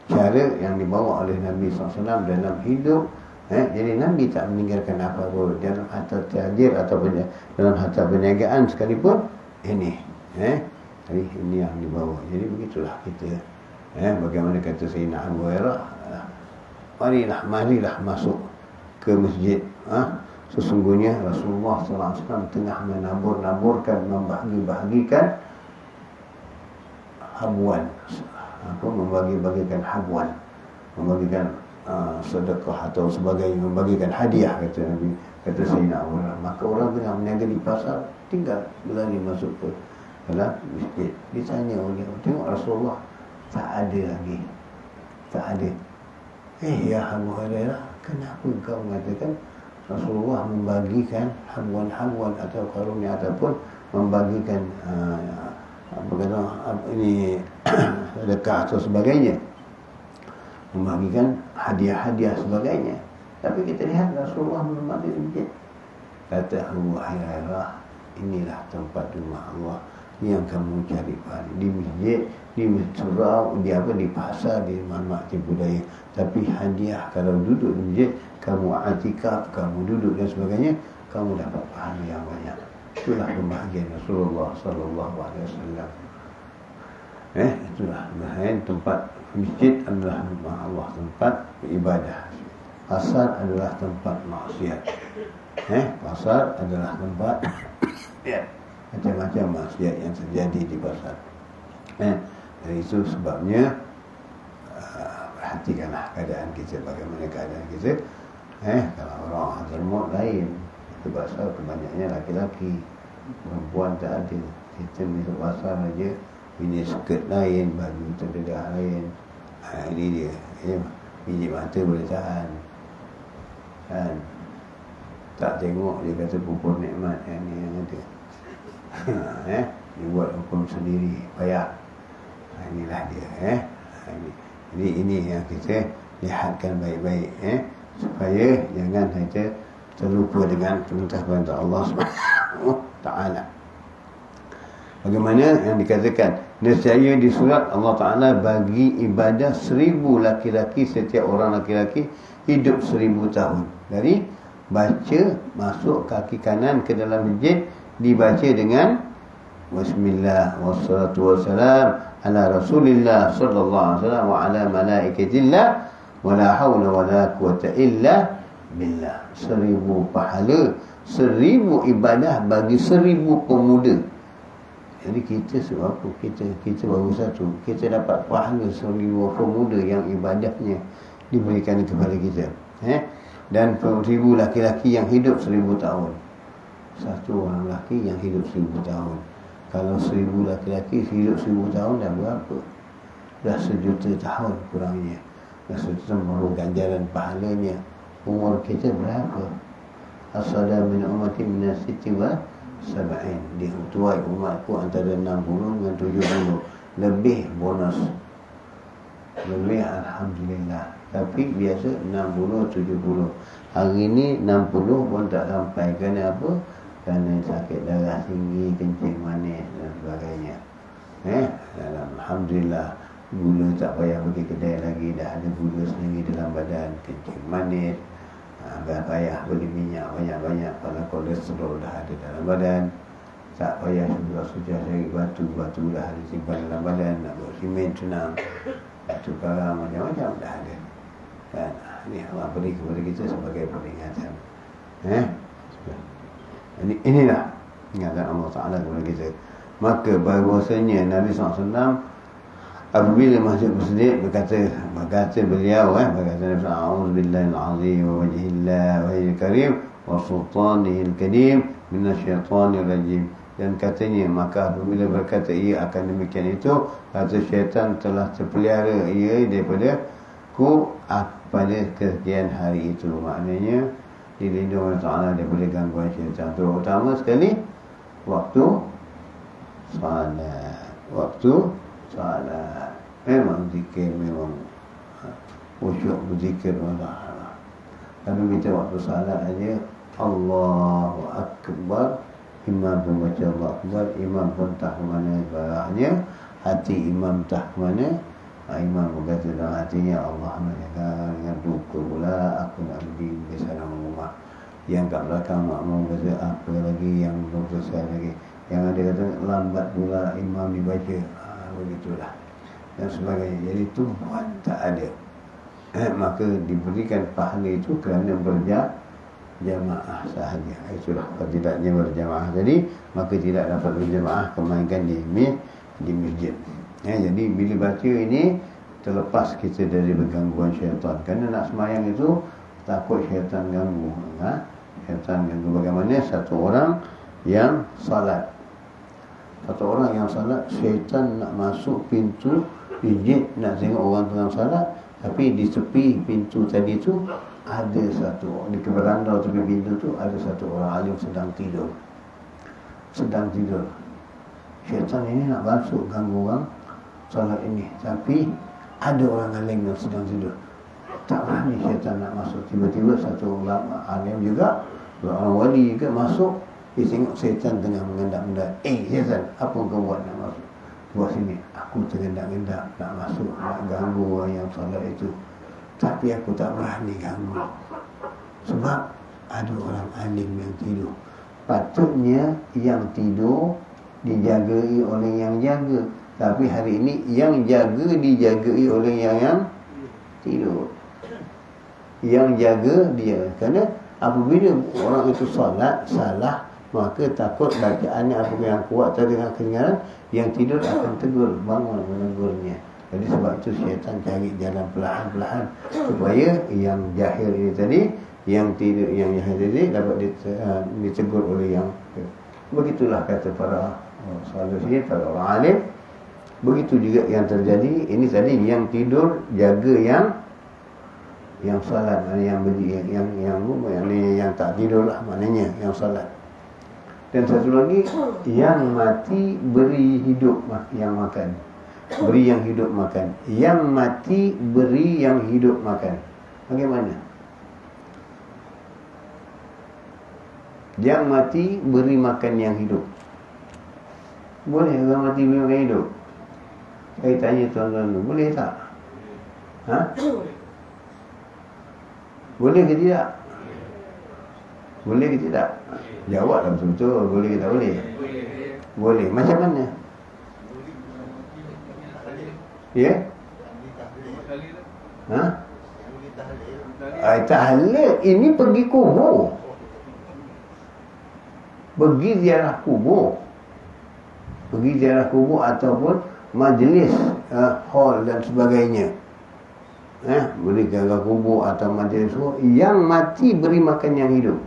cara yang dibawa oleh Nabi SAW dalam hidup. Jadi Nabi tak meninggalkan apa pun dalam harta tajir ataupun dalam harta perniagaan sekalipun. Ini jadi ini yang dibawa. Jadi begitulah kita. Bagaimana kata Sayyidina Abu Hurairah, marilah masuk ke masjid. Sesungguhnya Rasulullah SAW tengah menabur-naburkan, membagi-bagikan habuan, membagi-bagikan habuan, membagikan sedekah atau sebagainya, membagikan hadiah, kata Nabi, kata Sayyidina Abu Hurairah. Maka orang tengah berniaga di pasar tinggal berlari masuk ke dalam masjid. Ditanya oleh, tengok Rasulullah tak ada lagi, tak ada. Ya Abu Hurairah, kenapa kau mengatakan Rasulullah membagikan habuan-habuan atau karunia ataupun membagikan ini sedekah atau sebagainya, membagikan hadiah-hadiah sebagainya? Tapi kita lihat Rasulullah membagi masjid. Kata Abu Hurairah, inilah tempat rumah Allah yang kamu cari pahala, di masjid, di surau, di pasar, di mana budaya. Tapi hadiah, kalau duduk di masjid, kamu atikaf, kamu duduk dan sebagainya, kamu dapat pahala yang banyak. Itulah pembahagian Rasulullah sallallahu alaihi wasallam. Itulah bahagian tempat. Masjid adalah rumah Allah, tempat ibadah. Pasar adalah tempat maksiat. Pasar adalah tempat macam-macam maksiat yang terjadi di pasar. Dari itu sebabnya perhatikanlah keadaan kita, bagaimana keadaan kita. Kalau orang Hadramaut lain, di pasar kebanyakannya laki-laki, perempuan tak ada. Kita masuk pasar aja, ini skirt lain, baju terdedah lain. Ini dia, biji mata boleh tahan, kan? Tak tengok dia kata pupur nikmat yang ni yang ada. Dia buat hukum sendiri, payah. Inilah dia. Jadi ini yang kita lihatkan baik-baik, supaya jangan kita terlupa dengan perintah-perintah Allah SWT. Bagaimana yang dikatakan, nescaya di surat Allah Ta'ala bagi ibadah 1000 laki-laki, setiap orang laki-laki hidup 1000 tahun. Dari baca masuk kaki kanan ke dalam masjid, dibaca dengan Bismillah wassalatu wassalam ala Rasulillah sallallahu alaihi wasallam wa ala malaikatillah wa la hawla wa la quwata illa billah. 1000 pahala, 1000 ibadah bagi 1000 pemuda. Jadi kita sebab apa? Kita baru satu, kita dapat pahala 1000 pemuda yang ibadahnya diberikan kepada kita. Dan 1000 laki-laki yang hidup 1000 tahun. Satu orang lelaki yang hidup 1000 tahun. Kalau 1000 laki-laki hidup 1000 tahun, dah berapa? Dah 1,000,000 tahun kurangnya. Dah 1,000,000 tahun ganjaran pahalanya. Umur kita berapa? Asada min ummati min as-sitti wa sab'in. Dituai umatku antara 60 dengan 70. Lebih bonus. Lebih alhamdulillah. Tapi biasa 60, 70. Hari ini 60 pun tak sampai. Kerana apa? Kerana sakit darah tinggi, kencing manis dan sebagainya. Dan alhamdulillah, gula tak payah pergi kedai lagi. Dah ada gula sendiri dalam badan. Kencing manis, tak payah beli minyak banyak-banyak. Kalau kolesterol dah ada dalam badan, tak payah susah-susah cari batu dah ada simpan dalam badan. Nak buat simen senang, batu karang macam-macam dah ada. Dan ini Allah beri kepada kita sebagai peringatan. Inilah ingatan Allah Ta'ala kepada kita. Maka bahawasanya Nabi SAW apabila masuk masjid berkata beliau berkata Nabi SAW, a'udzubillahi al-azim wa wajhillah wa wajhil karim wa sultanihil kadim minasyaitanir rajim. Dan katanya, maka apabila berkata ia akan demikian itu, kata syaitan telah terpelihara ia daripada ku pada kesekian hari itu. Maknanya dilindungi oleh Ta'ala daripada gangguan syaitan. Terutama sekali waktu salat. Memang zikir, memang khusyuk berzikir Allah. Tapi kita waktu salat aja Allahu Akbar, imam pun baca Allah Akbar, imam pun tak ke mana barangnya, hati imam tak ke mana, Imam berkata dalam hatinya, Allah nak jaga dengan duka pula aku nak berdiri di sana rumah. Yang kat belakang makmum kata apa lagi yang belum selesai lagi. Yang ada kata lambat pula imam dibaca. Begitulah dan sebagainya. Jadi tumpuan tak ada. Maka diberikan pahala itu kerana berjamaah sahaja. Itulah kalau tidaknya berjamaah tadi, maka tidak dapat berjamaah kemainkan di masjid. Jadi bila baca ini terlepas kita dari bergangguan syaitan. Kerana nak semayang itu takut syaitan ganggu. Syaitan ganggu. Bagaimana satu orang yang salat, syaitan nak masuk pintu masjid nak tengok orang tengah salat, tapi di tepi pintu tadi tu ada satu, di beranda tepi pintu tu ada satu orang alim sedang tidur. Syaitan ini nak masuk ganggu orang salat ini, tapi ada orang alim yang sedang tidur. Tak berani syaitan nak masuk. Tiba-tiba satu ulama alim juga, orang wali juga masuk. Dia tengok syaitan tengah mengendak-endak. Syaitan, apa kau buat nak masuk? Buat sini. Aku tergendak-gendak nak masuk, nak ganggu orang yang salat itu. Tapi aku tak berani ganggu. Sebab ada orang alim yang tidur. Patutnya yang tidur dijagai oleh yang jaga. Tapi hari ini yang jaga dijagai oleh yang tidur. Yang jaga dia. Kerana apabila orang itu salat salah, maka takut bacaannya apabila yang kuat tadi dengan kedengaran, yang tidur akan tegur, bangun menegurnya. Jadi sebab itu syaitan cari jalan perlahan-perlahan supaya yang jahil ini tadi, yang tidur, yang jahil tadi dapat ditegur oleh yang. Begitulah kata para salafiyyin, para orang alim. Begitu juga yang terjadi. Ini tadi yang tidur jaga yang salat, yang tak tidur lah, maknanya yang salat. Dan satu lagi, yang mati beri hidup yang makan. Beri yang hidup makan. Yang mati beri yang hidup makan. Bagaimana? Yang mati beri makan yang hidup. Boleh orang mati beri makan hidup? Saya tanya tuan-tuan, boleh tak? Boleh ke tidak? Boleh ke tidak? Jawablah betul-betul. Boleh ke tak boleh? Boleh. Macam mana? Ya? Tahlil ini pergi kubur. Pergi ziarah kubur. Pergi ziarah kubur ataupun majlis hall dan sebagainya. Beri jaga kubur atau majlis kubur. Yang mati beri makan yang hidup.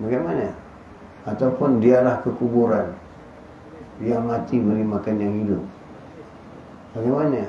Bagaimana? Ataupun ziarah ke kuburan. Yang mati beri makan yang hidup. Bagaimana?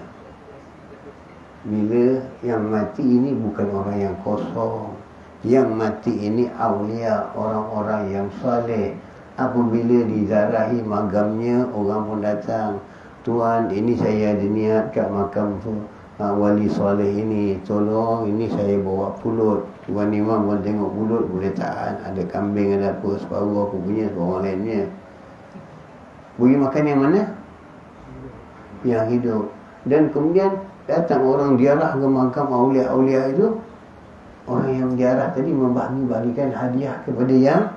Bila yang mati ini bukan orang yang kosong. Yang mati ini awliya, orang-orang yang saleh. Apabila dizarahi magamnya, orang pun datang. Tuan, ini saya ada niat kat makam tu, wali soleh ini, tolong, ini saya bawa pulut. Tuan imam pun tengok pulut, boleh tahan. Ada kambing, ada apa, separuh aku punya, separuh lainnya. Bagi makan yang mana? Yang hidup. Dan kemudian datang orang ziarah ke makam awliya-awliya itu. Orang yang ziarah tadi membagi-bagikan hadiah kepada yang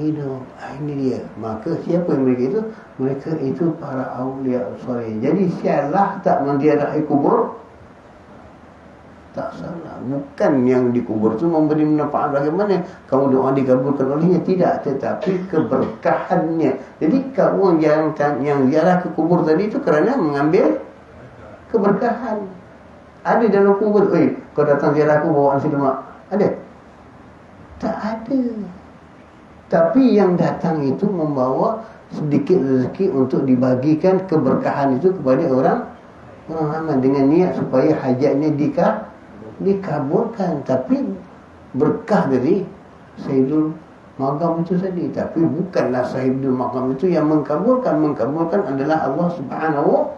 hidup. Ini dia. Maka siapa yang mereka itu? Mereka itu para awliya soleh. Jadi salah tak menziarahi kubur? Tak salah. Bukan yang dikubur itu memberi manfaat bagaimana kamu doa dikabulkan olehnya, tidak. Tetapi keberkahannya. Jadi kamu yang ziarah ke kubur tadi itu kerana mengambil keberkahan. Ada dalam kubur, kau datang ziarah aku bawa nasi lemak. Ada? Tak ada. Tapi yang datang itu membawa sedikit rezeki untuk dibagikan keberkahan itu kepada orang ramai dengan niat supaya hajatnya dikabulkan. Tapi berkah dari Sayyidul Maqam itu tadi. Tapi bukanlah Sayyidul Maqam itu yang mengkabulkan. Mengkabulkan adalah Allah Subhanahu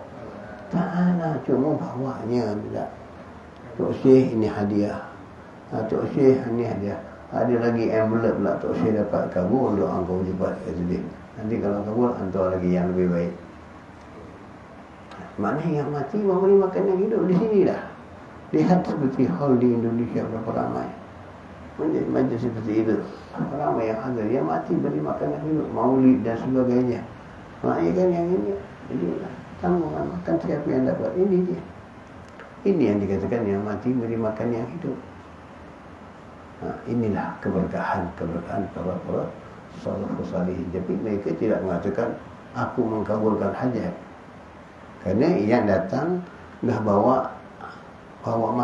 Ta'ala. Cuma bawanya tidak. Tok Syekh ini hadiah. Tok Syekh ini hadiah. Ada lagi envelope pula, Tok Syekh dapat kabul, doa kau cepat kata dia. Nanti kalau kabul, hantar lagi yang lebih baik. Maknanya yang mati memberi makan yang hidup di sini dah. Lihat seperti hal di Indonesia berapa ramai majlis seperti itu, ramai yang hadir, yang mati beri makan yang hidup, maulid dan sebagainya. Maknanya kan yang ini, jadi tanggungan makan siapa yang dapat, ini dia. Ini yang dikatakan yang mati beri makan yang hidup. Inilah keberkahan para salafus salih. Jadi mereka tidak mengatakan aku mengkabulkan hajat, kerana yang datang dah bawa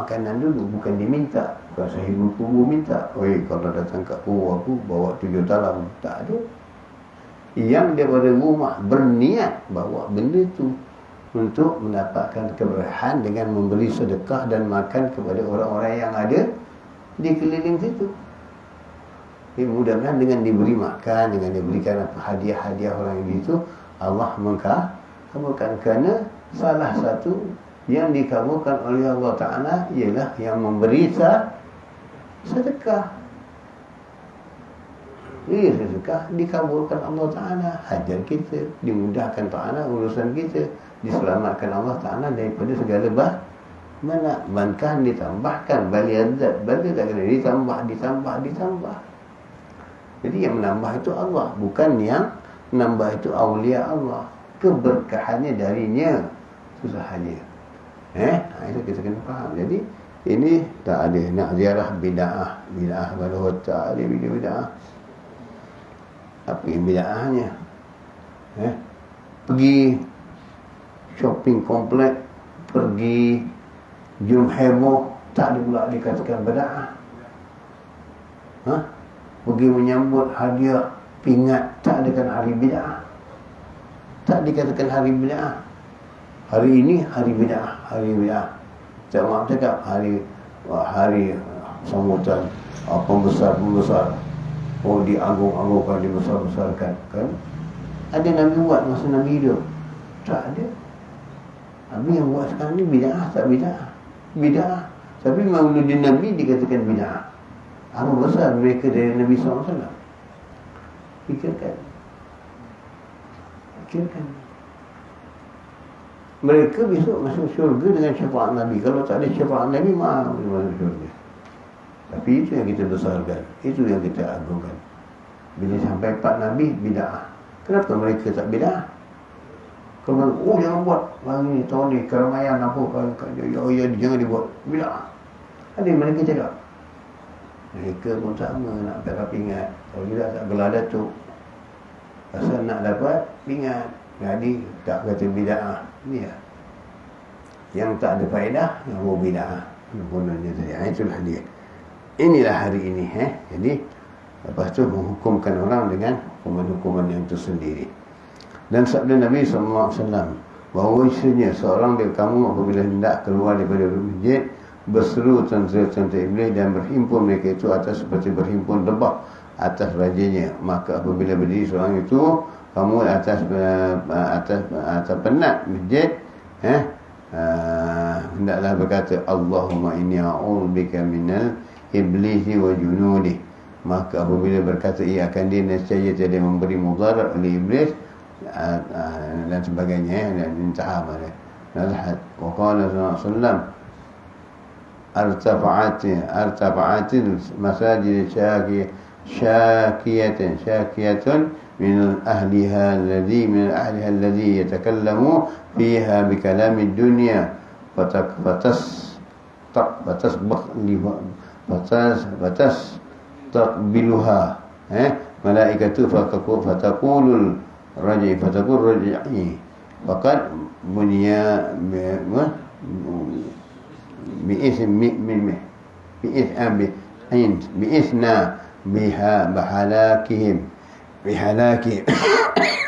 makanan dulu, bukan diminta. Bukan sahibu kubur minta, kalau datang kat kubur aku bawa 7 talam. Tak ada. Yang daripada rumah berniat bawa benda tu untuk mendapatkan keberkahan dengan memberi sedekah dan makan kepada orang-orang yang ada di keliling situ. Mudah-mudahan dengan diberi makan, dengan diberikan apa hadiah-hadiah orang itu, Allah mengkabulkan. Kerana salah satu yang dikabulkan oleh Allah Ta'ala ialah yang memberi sedekah. Sedekah dikabulkan Allah Ta'ala, hajat kita dimudahkan Ta'ala, urusan kita diselamatkan Allah Ta'ala daripada segala mana. Bahkan ditambahkan baliadat, balik tak kena ditambah. Jadi yang menambah itu Allah, bukan yang menambah itu awliya Allah. Keberkahannya darinya itu sahaja. Itu kita kena faham. Jadi ini tak ada nak ziarah bid'ah pada tak ada bid'ah. Apa yang bid'ahnya? Pergi shopping komplek, pergi jum heboh, tak ada pula dikatakan bid'ah. Pergi menyambut hadiah pingat, tak adakan hari bid'ah. Tak dikatakan hari bid'ah. Hari ini hari bid'ah. Tak maaf cakap hari sambutan pembesar. Diagung-agungkan, dibesar-besarkan kan. Ada Nabi buat masa Nabi hidup? Tak ada. Nabi yang buat sekarang ni bid'ah tak bid'ah. Tapi maulid Nabi dikatakan bid'ah. Apa besar mereka dari Nabi SAW? Fikirkan. Mereka besok masuk syurga dengan syafaat Nabi. Kalau tak ada syafaat Nabi, maaf masuk syurga. Tapi itu yang kita besarkan, itu yang kita agungkan. Bila sampai Pak Nabi, bid'ah. Kenapa mereka tak bid'ah? Kalau jangan buat hari ni, tahun ni, keramaian apa, jangan dibuat, bid'ah. Ada yang mereka cakap. Mereka pun sama nak dapat pingat. Kalau tidak tak gelar datuk. Pasal nak dapat pingat. Jadi tak kata bid'ah. Ni lah. Yang tak ada faedah, yang buat bid'ah. Gunanya tadi. Itulah dia. Inilah hari ini. Jadi lepas tu menghukumkan orang dengan hukuman-hukuman yang tersendiri. Dan sabda Nabi SAW bahawa isinya seorang dari kamu apabila hendak keluar daripada masjid, berseru tentera-tentera iblis dan berhimpun mereka itu atas seperti berhimpun lebah atas rajanya. Maka apabila berdiri seorang itu, kamu atas penat masjid, hendaklah berkata Allahumma inni a'udzubika minal iblisi wa junudi. Maka apabila berkata ia akan dia nescaya tidak memberi mudarat oleh iblis dan sebagainya, dan intiham nalhat. Wa qala sallallahu artafa'atil masajid syakiyatan min ahliha alladhi yatakallamu fiha bikalamid dunya taqbiluha malaikatu fataqulul raj'i faqad bunya bi'isna bihalakihim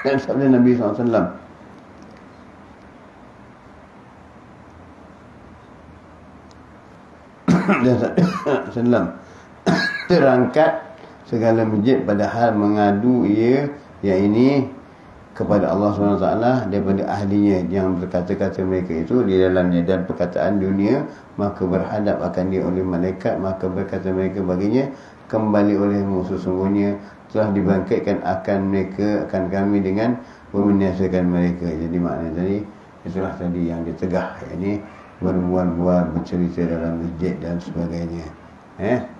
dan sabda Nabi SAW terangkat segala masjid padahal mengadu ia yang ini kepada Allah SWT daripada ahlinya yang berkata-kata mereka itu di dalamnya, dan perkataan dunia maka berhadap akan dia oleh malaikat, maka berkata mereka baginya kembali olehmu, sesungguhnya telah dibangkitkan akan mereka, akan kami dengan membinasakan mereka. Jadi maknanya tadi Itulah tadi yang ditegah, ini berbual-bual bercerita dalam masjid dan sebagainya.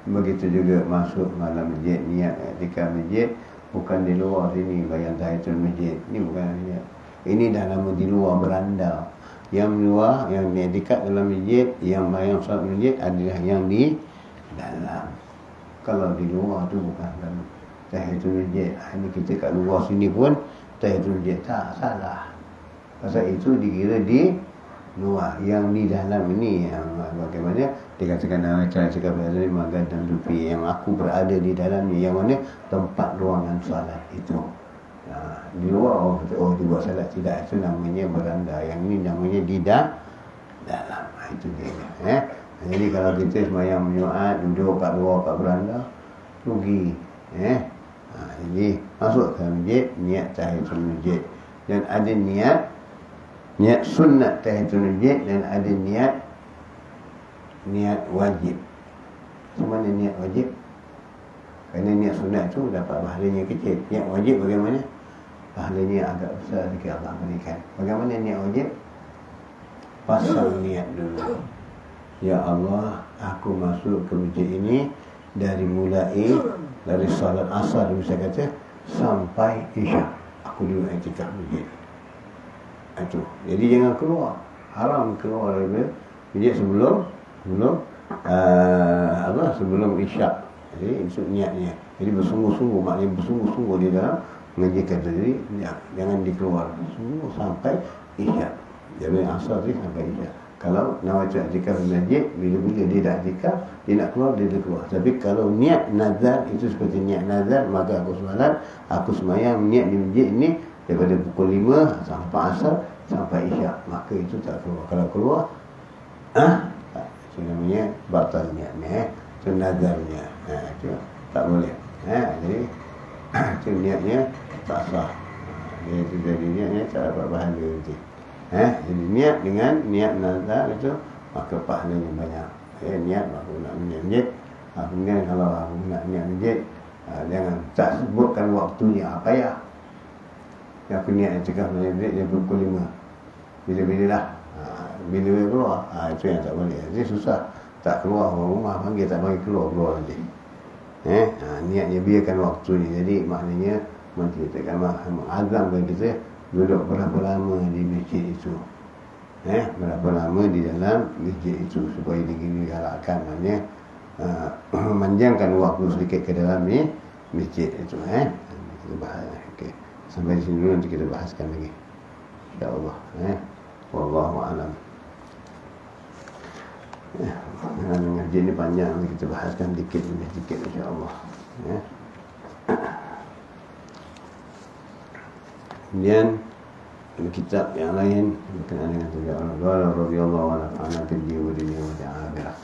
Begitu juga masuk dalam masjid, niat iktikaf masjid, bukan di luar sini bayang tahiyatul masjid. Ini bukan niat. Ini dah lama di luar beranda. Yang luar, yang iktikaf dalam masjid, yang bayang salat masjid adalah yang di dalam. Kalau di luar tu bukan dalam tahiyatul masjid. Ini kita kat luar sini pun tahiyatul masjid, tak salah. Pasal itu dikira di luar. Yang di dalam ini yang bagaimana dikatakan dalam cakap tadi magan dan dupi, yang aku berada di dalamnya, yang mana tempat ruangan salat itu. Di luar orang kata dibuat salat, tidak, itu namanya beranda. Yang ini namanya di dalam. Itu dia. Jadi kalau kita sembahyang Jumaat duduk kat luar kat beranda, rugi. Jadi masuk ke masjid, niat tahiyatul masjid, dan ada niat sunat tahiyatul masjid, dan ada niat wajib. Macam mana niat wajib? Kerana niat sunat tu dapat pahalanya kecil. Niat wajib bagaimana? Pahalanya agak besar sikit Allah berikan. Bagaimana niat wajib? Pasang niat dulu. Ya Allah, aku masuk ke masjid ini dari salat asar bisa kata sampai isyak. Aku duduk iktikaf masjid. Itu. Jadi jangan keluar. Haram keluar dari masjid sebelum isyak. Jadi itu niatnya. Jadi bersungguh-sungguh, maknanya bersungguh-sungguh di dalam mengajikan diri, jangan dikeluar. Sungguh sampai isyak. Jadi asar ni sampai isyak. Kalau nak baca iktikaf di masjid, bila-bila dia dah iktikaf, dia nak keluar, dia keluar. Tapi kalau niat nazar, itu seperti niat nazar, maka aku solat, aku sembahyang niat di masjid ini daripada pukul 5 sampai asar sampai isyak, maka itu tak keluar. Kalau keluar, itu namanya batal niatnya, itu nazarnya. Itu tak boleh. Jadi itu niatnya tak sah. Itu jadi niatnya tak dapat bahagia nanti. Jadi niat dengan niat nazar itu maka pahalanya banyak. Niat aku nak niat masjid. Kemudian kalau aku nak niat masjid, jangan tak sebutkan waktunya apa ya. Yang aku niat iktikaf masjid dia pukul 5. Bila-bila lah. Bila keluar, itu yang tak boleh. Jadi susah. Tak keluar rumah, panggil tak bagi keluar nanti. Niatnya biarkan waktunya. Jadi maknanya menceritakan azam bagi kita duduk berapa lama di masjid itu. Berapa lama di dalam masjid itu supaya digalakkan, maknanya memanjangkan waktu sedikit ke dalam masjid itu. Kita bahas. Okey. Sampai di sini dulu, nanti kita bahaskan lagi. Insya-Allah. Wallahu a'lam. Ngaji ini panjang, nanti kita bahaskan dikit demi dikit insya-Allah. Kemudian kitab yang lain berkenaan dengan tujuan Allah radhiyallahu anhu fil dunya wa akhirah.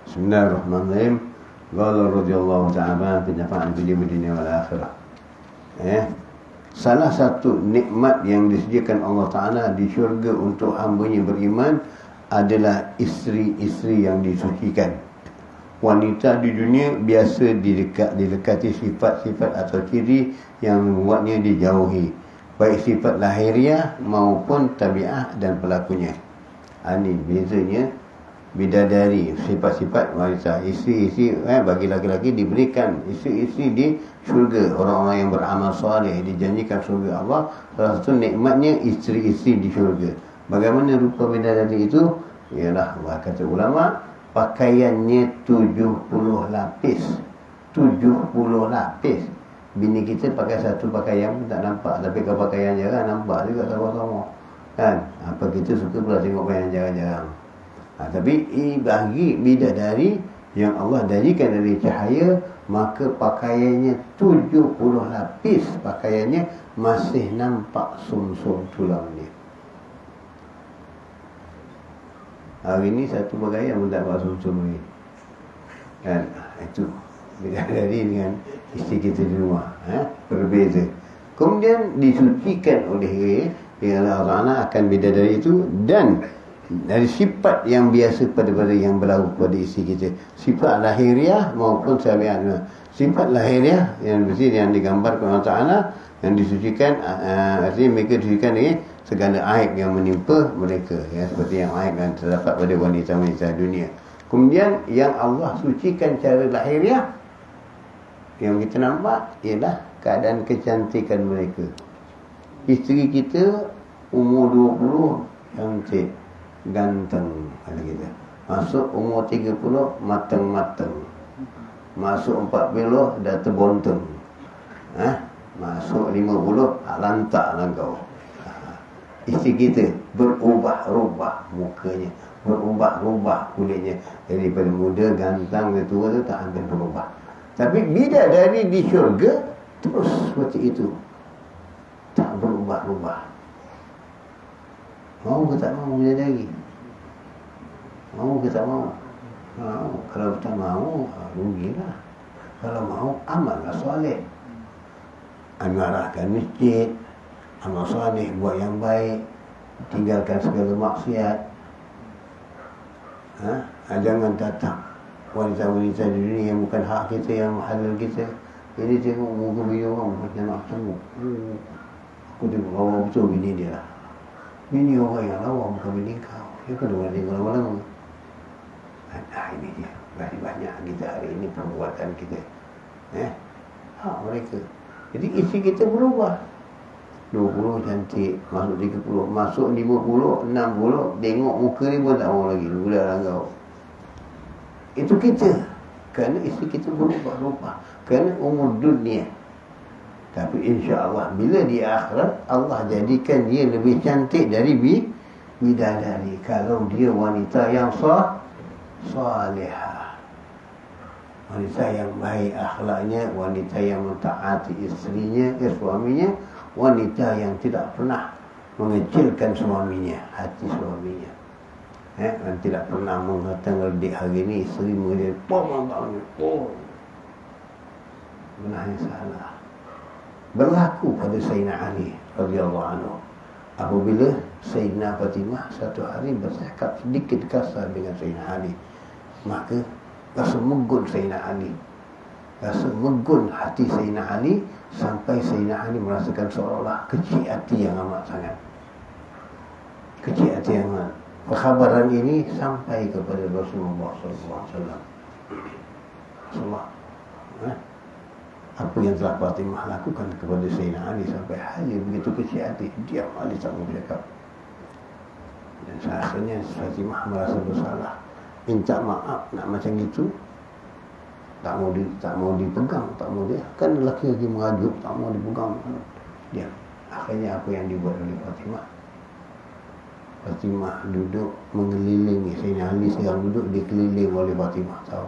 Bismillahirrahmanirrahim. Qala radhiyallahu ta'ala fi nafa'an fid dunya wal akhirah. Salah satu nikmat yang disediakan Allah Ta'ala di syurga untuk hamba-Nya beriman adalah isteri-isteri yang disucikan. Wanita di dunia biasa didekati sifat-sifat atau ciri yang membuatnya dijauhi, baik sifat lahiriah maupun tabiat dan pelakunya. Ini bezanya bidadari, sifat-sifat wanita. Isteri-isteri bagi laki-laki diberikan isteri-isteri di syurga. Orang-orang yang beramal soleh dijanjikan syurga Allah. Salah satu nikmatnya isteri-isteri di syurga. Bagaimana rupa bidadari itu? Ialah, kata ulama, pakaiannya 70 lapis. 70 lapis. Bini kita pakai satu pakaian pun tak nampak, tapi kalau pakaian jarang nampak juga sama-sama. Kan? Apa kita suka pula tengok pakaian jarang-jarang. Tapi bagi bidadari yang Allah jadikan dari cahaya maka pakaiannya 70 lapis pakaiannya masih nampak sum-sum tulang dia. Hari ini satu pakaian pun tak nampak sum-sum ni. Kan? Itu bidadari dengan isteri kita di rumah, berbeza. Kemudian disucikan oleh Allah Ta'ala akan bidadari itu, dan dari sifat yang biasa pada yang berlaku pada isteri kita, sifat lahiriah maupun sabiat. Sifat lahiriah yang mesti yang digambarkan Allah Ta'ala yang disucikan, artinya mereka disucikan dengan segala aib yang menimpa mereka, ya, seperti yang aib yang terdapat pada wanita-wanita dunia. Kemudian yang Allah sucikan cara lahiriah yang kita nampak ialah keadaan kecantikan mereka. Isteri kita umur 20 cantik, ganteng kata kita. Masuk umur 30 matang-matang. Masuk 40 dah terbonteng. Masuk 50 lantaklah kau. Isteri kita berubah-ubah mukanya, berubah-ubah kulitnya. Daripada muda, gantang ke tua tu tak akan berubah. Tapi bidadari di syurga terus seperti itu, tak berubah-ubah. Mau ke tak mau bidadari? Mau ke tak mau? Mau. Kalau tak mau, rugilah. Kalau mau, amallah soleh. Amarahkan masjid, amal soleh, buat yang baik, tinggalkan segala maksiat. Jangan datang wanita-wanita di dunia yang bukan hak kita, yang halal kita. Jadi tengok muka bini orang macam nak tengok. Aku tengok lawa betul bini dia lah. Bini orang yang lawa bukan bini kau. Dia kan orang tengok lama-lama. Ini dia. Banyak kita hari ini perbuatan kita. Hak mereka. Jadi isi kita berubah. 20 cantik, masuk 30, masuk 50, 60, tengok muka ni pun tak mau lagi. Budak lah kau. Itu kita. Kerana isi kita berubah-ubah. Kerana umur dunia. Tapi insya-Allah bila di akhirat Allah jadikan dia lebih cantik dari bidadari kalau dia wanita yang salihah. Wanita yang baik akhlaknya, wanita yang mentaati isterinya, suaminya, wanita yang tidak pernah mengecilkan suaminya, hati suaminya. Dan tidak pernah mengatakan ledik hari ini isteri mengajar benar yang salah. Berlaku pada Sayyidina Ali radhiyallahu anhu apabila Sayyidina Fatimah satu hari bercakap sedikit kasar dengan Sayyidina Ali, maka rasa megun Sayyidina Ali, rasa megun hati Sayyidina Ali, sampai Sayyidina Ali merasakan seolah-olah kecil hati yang amat sangat, kecil hati yang amat. Perkhabaran ini sampai kepada Rasulullah SAW. Apa yang telah Fatimah lakukan kepada Sayyidina Ali sampai hanya begitu kecil hati, diam Ali tak mau bercakap. Dan akhirnya Fatimah merasa bersalah, minta maaf, nak macam itu tak mau dipegang, tak mau dia kan lelaki mengajuk, tak mau dipegang, diam. Akhirnya apa yang dibuat oleh Fatimah duduk mengelilingi Sayyidina Ali, sedang duduk dikeliling oleh Fatimah, tahu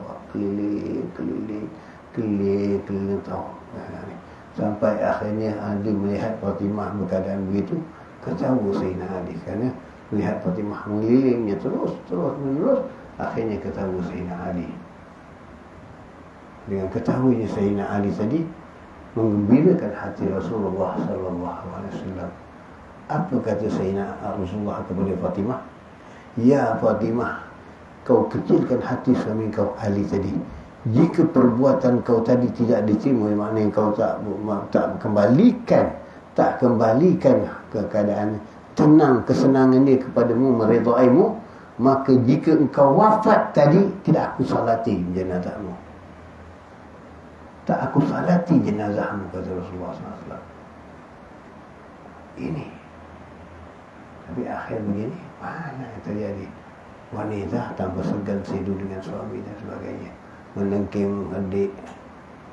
keliling tahu. Sampai akhirnya Ali melihat Fatimah berkeadaan begitu, ketawa Sayyidina Ali kerana melihat Fatimah mengelilingnya terus menerus. Akhirnya ketawa Sayyidina Ali. Dengan ketawanya Sayyidina Ali tadi menggembirakan hati Rasulullah sallallahu alaihi wasallam. Apa kata Sayyidina Rasulullah kepada Fatimah? Ya Fatimah, kau kecilkan hati suami kau Ali tadi. Jika perbuatan kau tadi tidak diterima, maknanya kau tak kembalikan ke keadaan tenang, kesenangan dia kepadamu, meredaimu, maka jika engkau wafat tadi, tidak aku salati jenazahmu. Tak aku salati jenazahmu, kata Rasulullah SAW. Ini. Tapi akhir begini, mana yang terjadi? Wanita tanpa segan sedu dengan suami dan sebagainya, menengking adik,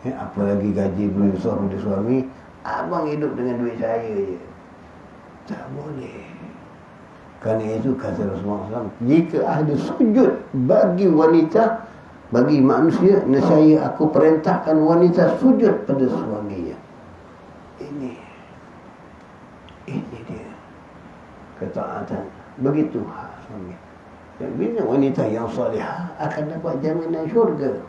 apalagi gaji besar dari suami, abang hidup dengan duit saya je. Tak boleh. Kerana itu kata Rasulullah SAW, jika ada sujud bagi wanita, Bagi manusia, nescaya aku perintahkan wanita sujud pada suaminya. Ini dia ketaatan. Begitu suami. Dan bila wanita yang salihah akan dapat jaminan syurga.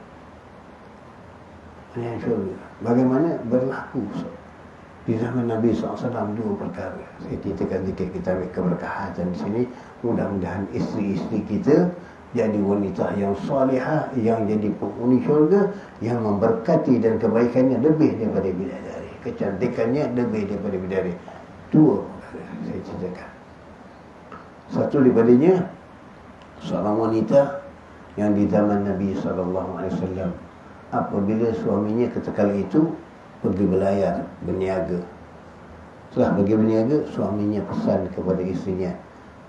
Jaminan syurga. Bagaimana berlaku di zaman Nabi SAW dua perkara. Saya ceritakan sedikit, kita ambil keberkahatan di sini. Mudah-mudahan isteri-isteri kita jadi wanita yang salihah, yang jadi penghuni syurga, yang memberkati dan kebaikannya lebih daripada bidadari, kecantikannya lebih daripada bidadari. Dua perkara saya ceritakan. Satu daripadanya, seorang wanita yang di zaman Nabi SAW, apabila suaminya ketika itu pergi berlayar, berniaga. Setelah pergi berniaga, suaminya pesan kepada isterinya,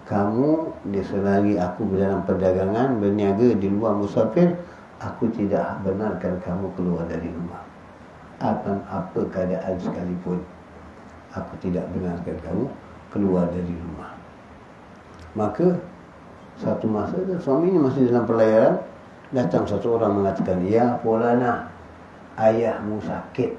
kamu selagi aku dalam perdagangan, berniaga di luar musafir, aku tidak benarkan kamu keluar dari rumah. Apa keadaan sekalipun, aku tidak benarkan kamu keluar dari rumah. Maka satu masa suaminya masih dalam pelayaran, datang satu orang mengatakan, ya fulana, ayahmu sakit,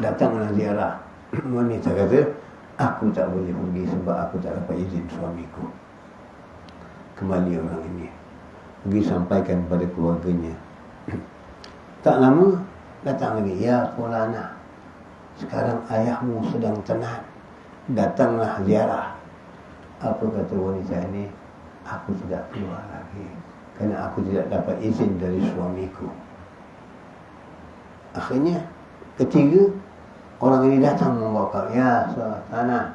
datanglah ziarah. Wanita kata, aku tak boleh pergi sebab aku tak dapat izin suamiku. Kembali orang ini pergi sampaikan kepada keluarganya. Tak lama datang lagi, ya fulana, sekarang ayahmu sedang tenat, datanglah ziarah. Apa kata wanita ini? Aku tidak keluar lagi kerana aku tidak dapat izin dari suamiku. Akhirnya ketiga orang ini datang membawa kau, ya sana,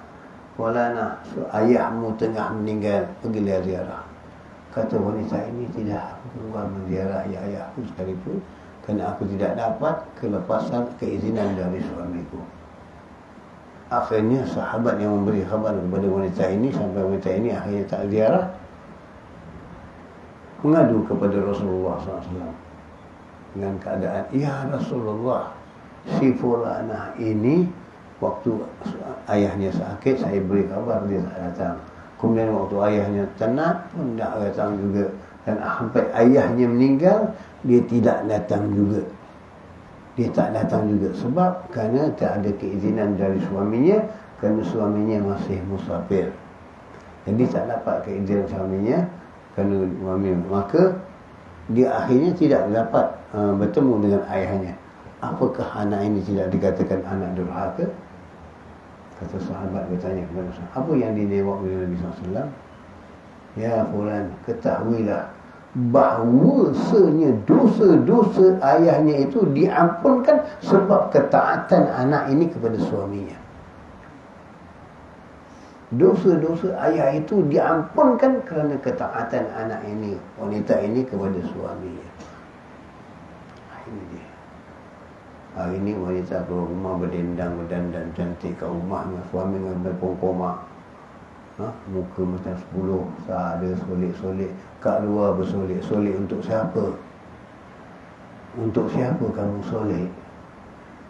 walana, ayahmu tengah meninggal, pergilah ziarah. Kata wanita ini, tidak, aku keluar menziarah ayahku sekalipun kerana aku tidak dapat kelepasan keizinan dari suamiku. Akhirnya sahabat yang memberi khabar kepada wanita ini, sampai wanita ini akhirnya tak ziarah, mengadu kepada Rasulullah SAW dengan keadaan, ya Rasulullah, si fulanah ini waktu ayahnya sakit saya beri khabar, dia tak datang. Kemudian waktu ayahnya tenat pun tak datang juga. Dan sampai ayahnya meninggal, dia tidak datang juga. Dia tak datang juga sebab kerana tak ada keizinan dari suaminya, kerana suaminya masih musafir. Jadi tak dapat keizinan suaminya kerana suaminya. Maka dia akhirnya tidak dapat bertemu dengan ayahnya. Apakah anak ini tidak dikatakan anak durhaka? Kata sahabat bertanya kepada Rasulullah, apa yang dinewak oleh Nabi SAW? Ya fulan, ketahuilah bahawasanya dosa-dosa ayahnya itu diampunkan sebab ketaatan anak ini kepada suaminya. Dosa-dosa ayah itu diampunkan kerana ketaatan anak ini, wanita ini kepada suaminya. Ini dia. Hari ini wanita keluar rumah berdendang, berdandan cantik kat rumah dengan suami dengan berpongkoma. Muka macam 10, ada solik-solik, kat luar bersolik-solik. Untuk siapa? Untuk siapa kamu solik?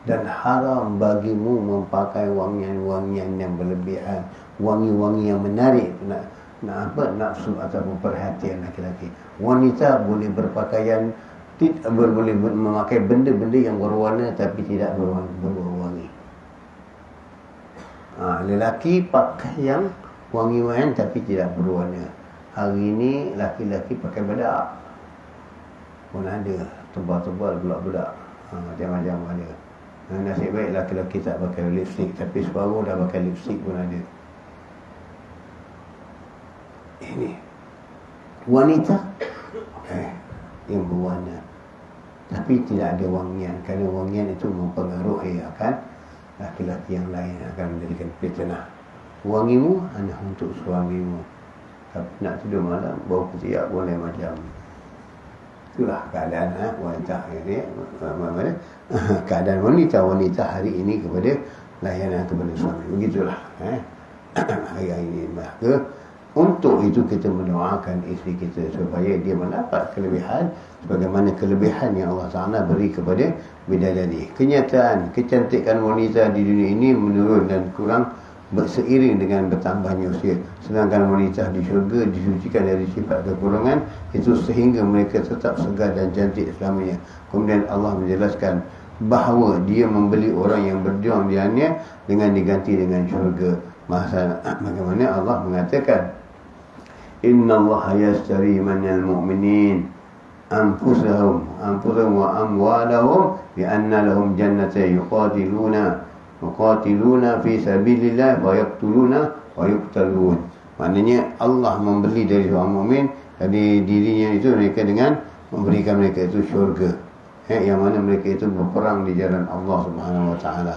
Dan haram bagimu memakai wangian-wangian yang berlebihan, wangi-wangi yang menarik nak nafsu ataupun perhatian laki-laki. Wanita boleh berpakaian, boleh memakai benda-benda yang berwarna tapi tidak berwangi. Lelaki pakai yang wangi-wangian tapi tidak berwarna. Hari ini laki-laki pakai bedak pun ada, tebal-tebal budak-budak, macam-macam ada. Nasib baik laki-laki tak pakai lipstick, tapi separuh dah pakai lipstick pun ada. Ini wanita yang berwarna tapi tidak ada wangian, kerana wangian itu mempengaruhi akan laki-laki yang lain, akan menjadikan fitnah. Wangimu hanya untuk suamimu, tapi nak tidur malam bau ketiak boleh macam. Itulah keadaan wanita ini, keadaan wanita hari ini kepada layanan kepada suami. Begitulah hari ini. Maka untuk itu kita mendoakan isteri kita supaya dia mendapat kelebihan sebagaimana kelebihan yang Allah Ta'ala beri kepada bidadari. Kenyataan kecantikan wanita di dunia ini menurun dan kurang berseiring dengan bertambahnya usia. Sedangkan wanita di syurga disucikan dari sifat kekurangan itu sehingga mereka tetap segar dan cantik selamanya. Kemudian Allah menjelaskan bahawa dia membeli orang yang berjuang di dunia dengan diganti dengan syurga. Bagaimana Allah mengatakan, Inna Allah yashtari minal mu'minin anfusahum wa amwalahum bi'anna lahum jannatan yuqatiluna fi sabilillah wa yaqtuluna wa yuqtalun. Maknanya Allah membeli dari seorang mukmin dari dirinya itu mereka dengan memberikan mereka itu syurga, yang mana mereka itu berperang di jalan Allah Subhanahu wa taala,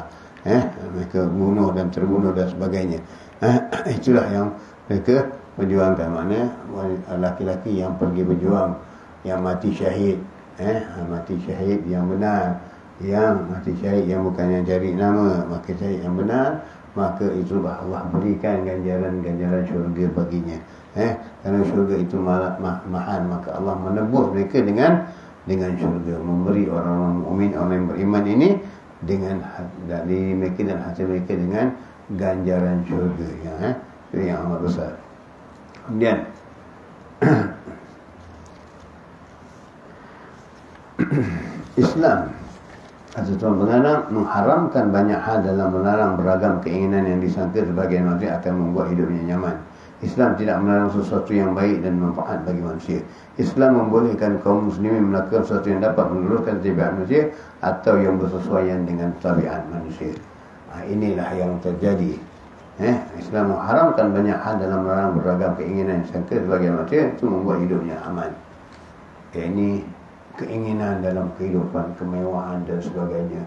mereka bunuh dan terbunuh dan sebagainya. Itulah yang mereka berjuangkan. Mana laki-laki yang pergi berjuang, yang mati syahid, mati syahid yang benar, yang mati syahid yang bukan yang cari nama, maka syahid yang benar, maka itulah Allah berikan ganjaran syurga baginya. Kerana syurga itu mahal, maka Allah menebus mereka dengan syurga, memberi orang-orang mukmin, orang yang beriman ini dengan dari mereka dan hati mereka dengan ganjaran syurga, itu yang amat besar. Kemudian Islam atau tuan pengarang mengharamkan banyak hal dalam melarang beragam keinginan yang disangka sebagai manusia akan membuat hidupnya nyaman. Islam tidak melarang sesuatu yang baik dan manfaat bagi manusia. Islam membolehkan kaum muslimin melakukan sesuatu yang dapat meluruskan tabiat manusia atau yang bersesuaian dengan tabiat manusia. Inilah yang terjadi. Islam mengharamkan banyak hal dalam melarang beragam keinginan yang disangka sebagai manusia, itu membuat hidupnya aman. Ini keinginan dalam kehidupan, kemewahan dan sebagainya,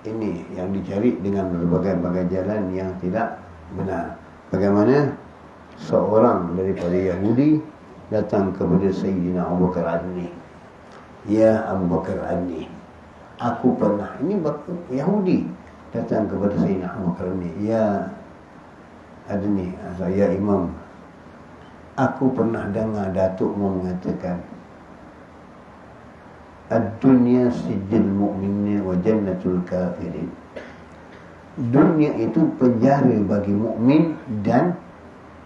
ini yang dicari dengan berbagai-bagai jalan yang tidak benar. Bagaimana seorang daripada Yahudi datang kepada Sayyidina Abu Bakar Adni, ya Abu Bakar Adni, aku pernah, ini Yahudi datang kepada Sayyidina Abu Bakar Adni, ya Adni, ya Imam, aku pernah dengar datukmu mengatakan, Ad-dunya sijil mu'minin wa jannatul kafirin. Dunia itu penjara bagi mukmin dan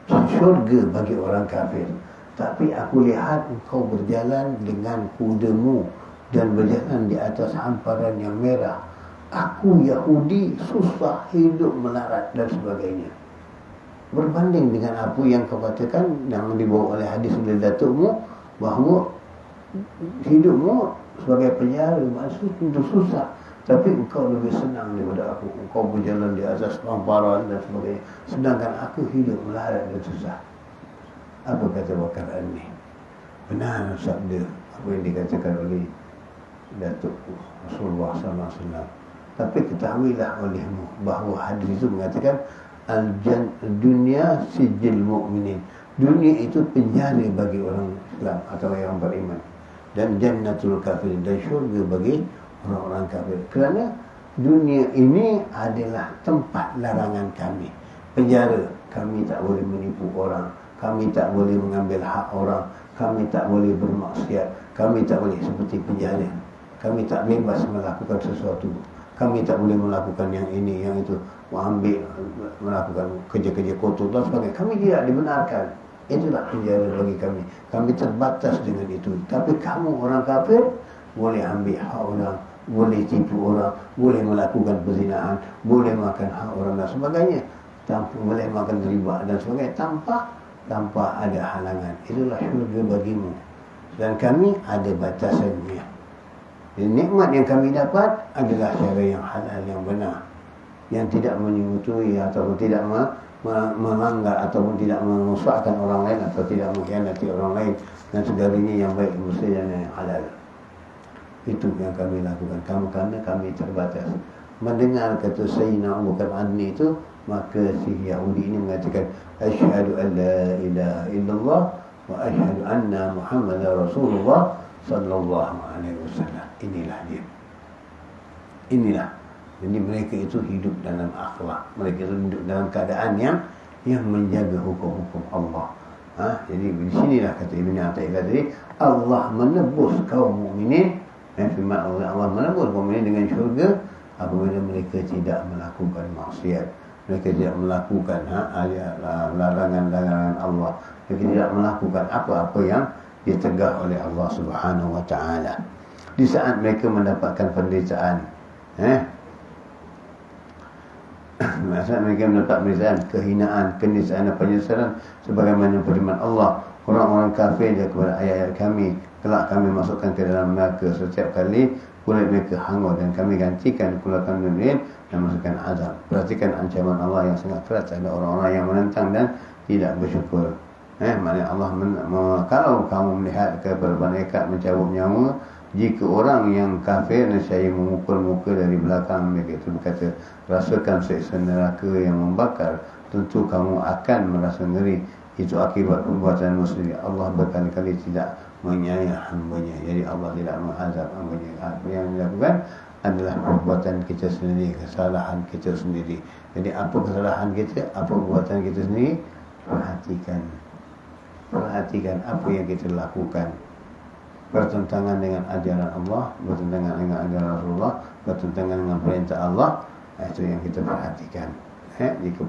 syurga bagi orang kafir. Tapi aku lihat engkau berjalan dengan kudamu dan berjalan di atas hamparan yang merah. Aku Yahudi susah hidup melarat dan sebagainya. Berbanding dengan apa yang kau katakan yang dibawa oleh hadis dari datukmu, bahawa hidupmu sebagai penjara, maksud itu susah, tapi engkau lebih senang daripada aku. Engkau berjalan di atas hamparan dan sebagainya, sedangkan aku hidup melarat dan susah. Apa kata Bakar Adni? Benar sabda apa yang dikatakan oleh Datuk Rasulullah SAW. Tapi ketahuilah olehmu bahawa hadis itu mengatakan dunia sijil mu'minin. Dunia itu penjara bagi orang Islam atau yang beriman, dan jannatul kafirin, dan syurga bagi orang-orang kafir. Kerana dunia ini adalah tempat larangan kami, penjara. Kami tak boleh menipu orang, kami tak boleh mengambil hak orang, kami tak boleh bermaksiat, kami tak boleh seperti penjara. Kami tak bebas melakukan sesuatu, kami tak boleh melakukan yang ini, yang itu, melakukan kerja-kerja kotor dan sebagainya. Kami tidak dibenarkan. Itulah penjara bagi kami. Kami terbatas dengan itu. Tapi kamu orang kafir boleh ambil hak orang, boleh tipu orang, boleh melakukan perzinahan, boleh makan hak orang dan sebagainya, boleh makan riba dan sebagainya tanpa ada halangan. Itulah syurga bagimu. Dan kami ada batasannya. Dan nikmat yang kami dapat adalah cara yang halal, yang benar, yang tidak menyebutui ataupun tidak melanggar ataupun tidak memusnahkan orang lain atau tidak mengkhianati orang lain, dan segalanya yang baik, bersih dan yang halal. Itu yang kami lakukan. Karena kami terbatas. Mendengar kata Sayyidina Abu Bakar Adni itu, maka si Yahudi ini mengatakan, Asyhadu an la ilaha illallah wa asyhadu anna Muhammadar Rasulullah sallallahu alaihi wasallam. Inilah dia. Inilah. Jadi mereka itu hidup dalam akhlak, mereka itu hidup dalam keadaan yang menjaga hukum-hukum Allah. Jadi di sinilah kata Ibn Athaillah tadi, Allah menebus kaum mukminin, firman Allah menebus kaum mukminin dengan syurga apabila mereka tidak melakukan maksiat, mereka tidak melakukan larangan-larangan Allah, mereka tidak melakukan apa-apa yang ditegak oleh Allah Subhanahu wa taala. Di saat mereka mendapatkan penderitaan, saat mereka mendapat penderitaan, kehinaan, kenisaan dan penyesalan, sebagaimana firman Allah, orang-orang kafir dia kepada ayat-ayat kami, kelak kami masukkan ke dalam neraka setiap kali kulit mereka hangus, dan kami gantikan kulatan dunia dan masukkan azab. Perhatikan ancaman Allah yang sangat keras terhadap orang-orang yang menentang dan tidak bersyukur. Maknanya Allah kalau kamu melihat kepada malaikat mencabut nyawa, jika orang yang kafir nescaya memukul muka dari belakang mereka itu berkata, rasakan siksa neraka yang membakar, tentu kamu akan merasa ngeri. Itu akibat perbuatan muslim. Allah berkali-kali tidak menyayang hamba-Nya. Jadi Allah tidak mengazab hamba-Nya. Apa yang dilakukan adalah perbuatan kita sendiri, kesalahan kita sendiri. Jadi apa kesalahan kita, apa perbuatan kita sendiri, perhatikan apa yang kita lakukan. Bertentangan dengan ajaran Allah, bertentangan dengan ajaran Rasulullah, bertentangan dengan perintah Allah, itu yang kita perhatikan. Jika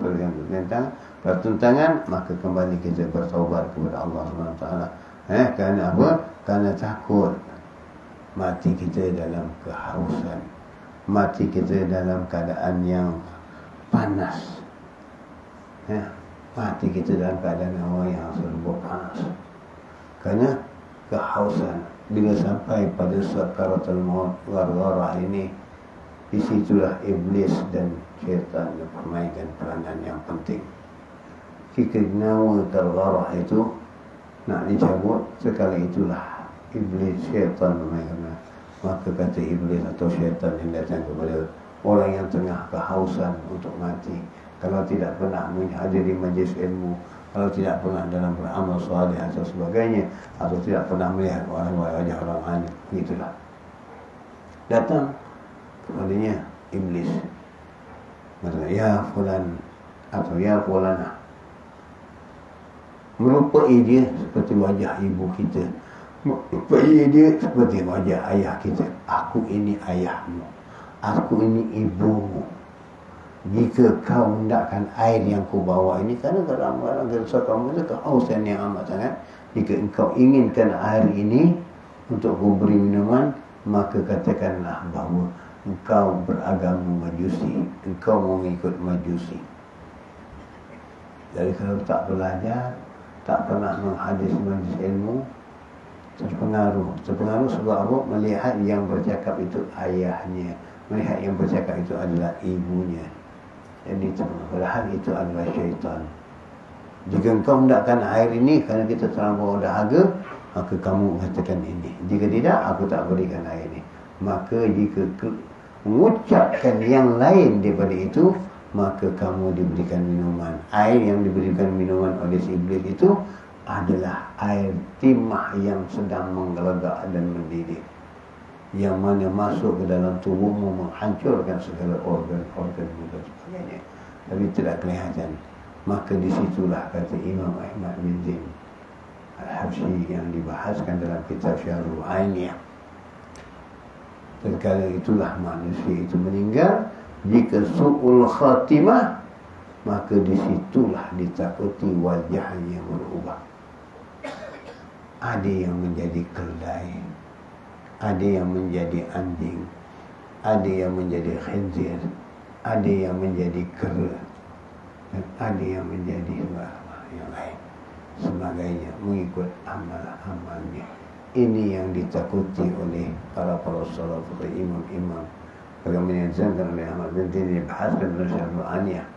bertentangan, maka kembali kita bertaubat kepada Allah SWT. Kerana apa? Kerana takut mati kita dalam kehausan, mati kita dalam keadaan yang panas, mati kita dalam keadaan yang serba panas kerana kehausan. Bila sampai pada sakaratul maut, ghargharah ini, di situlah iblis dan syaitan mempermainkan peranan yang penting. Jika nyawa tergharah itu nak dicabut, sekali itulah iblis, syaitan mempermainkan. Maka kata iblis atau syaitan yang datang kepada orang yang tengah kehausan untuk mati, kalau tidak pernah menghadiri majlis ilmu, kalau tidak pernah dalam beramal salih atau sebagainya, atau tidak pernah melihat wajah orang alim, begitulah datang kepadanya iblis, kata, ya fulan atau ya fulana, merupai dia seperti wajah ibu kita, merupai dia seperti wajah ayah kita. Aku ini ayahmu, aku ini ibumu. Jika kau hendakkan air yang kau bawa ini, kerana kadang-kadang kerana kamu itu kehausan yang amat sangat, jika engkau inginkan air ini untuk kau beri minuman, maka katakanlah bahawa engkau beragama Majusi, engkau mengikut Majusi. Jadi kalau tak belajar, tak pernah menghadiri majlis ilmu, terpengaruh sebab apa? Melihat yang bercakap itu ayahnya, melihat yang bercakap itu adalah ibunya. Jadi padahal itu adalah syaitan. Jika engkau hendakkan air ini kerana kita terlampau dahaga, maka kamu katakan ini. Jika tidak, aku tak berikan air ini. Maka jika mengucapkan yang lain daripada itu, maka kamu diberikan minuman. Air yang diberikan minuman oleh si iblis itu adalah air timah yang sedang menggelegak dan mendidih, yang mana masuk ke dalam tubuhmu, menghancurkan segala organ-organ dan sebagainya, tapi tidak kelihatan. Maka disitulah kata Imam Ahmad bin Zain Al-Habsyi yang dibahaskan dalam kitab Syarhul Ainiyah, terkala itulah manusia itu meninggal jika su'ul khatimah, maka disitulah ditakuti wajahnya berubah. Ada yang menjadi keldai, ada yang menjadi anjing, ada yang menjadi khinzir, ada yang menjadi kera, dan ada yang menjadi yang lain sebagainya, mengikut amal-amalnya. Ini yang ditakuti oleh para salaf, imam-imam. Bagaimana yang disebutkan oleh Ahmad bin Zain dibahaskan dalam Syarhul Ainiyah.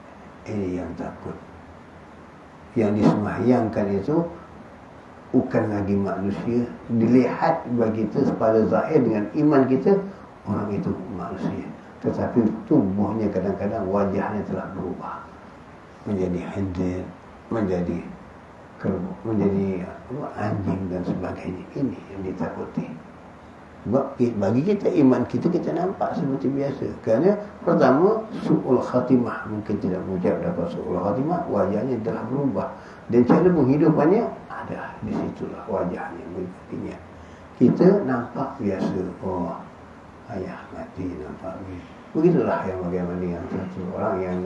Ini yang takut. Yang disembahyangkan itu bukan lagi manusia, dilihat bagi kita pada zahir dengan iman kita, orang itu manusia, tetapi tubuhnya kadang-kadang wajahnya telah berubah menjadi khinzir, menjadi kerbau, menjadi anjing dan sebagainya. Ini yang ditakuti. Bagi kita, iman kita nampak seperti biasa. Kerana pertama, su'ul khatimah, mungkin tidak mengucap dapat su'ul khatimah, wajahnya telah berubah, dan cara penghidupannya ada di situlah wajahnya berikutnya. Kita nampak biasa, oh ayah mati, nampak begitulah yang bagaimana yang satu orang yang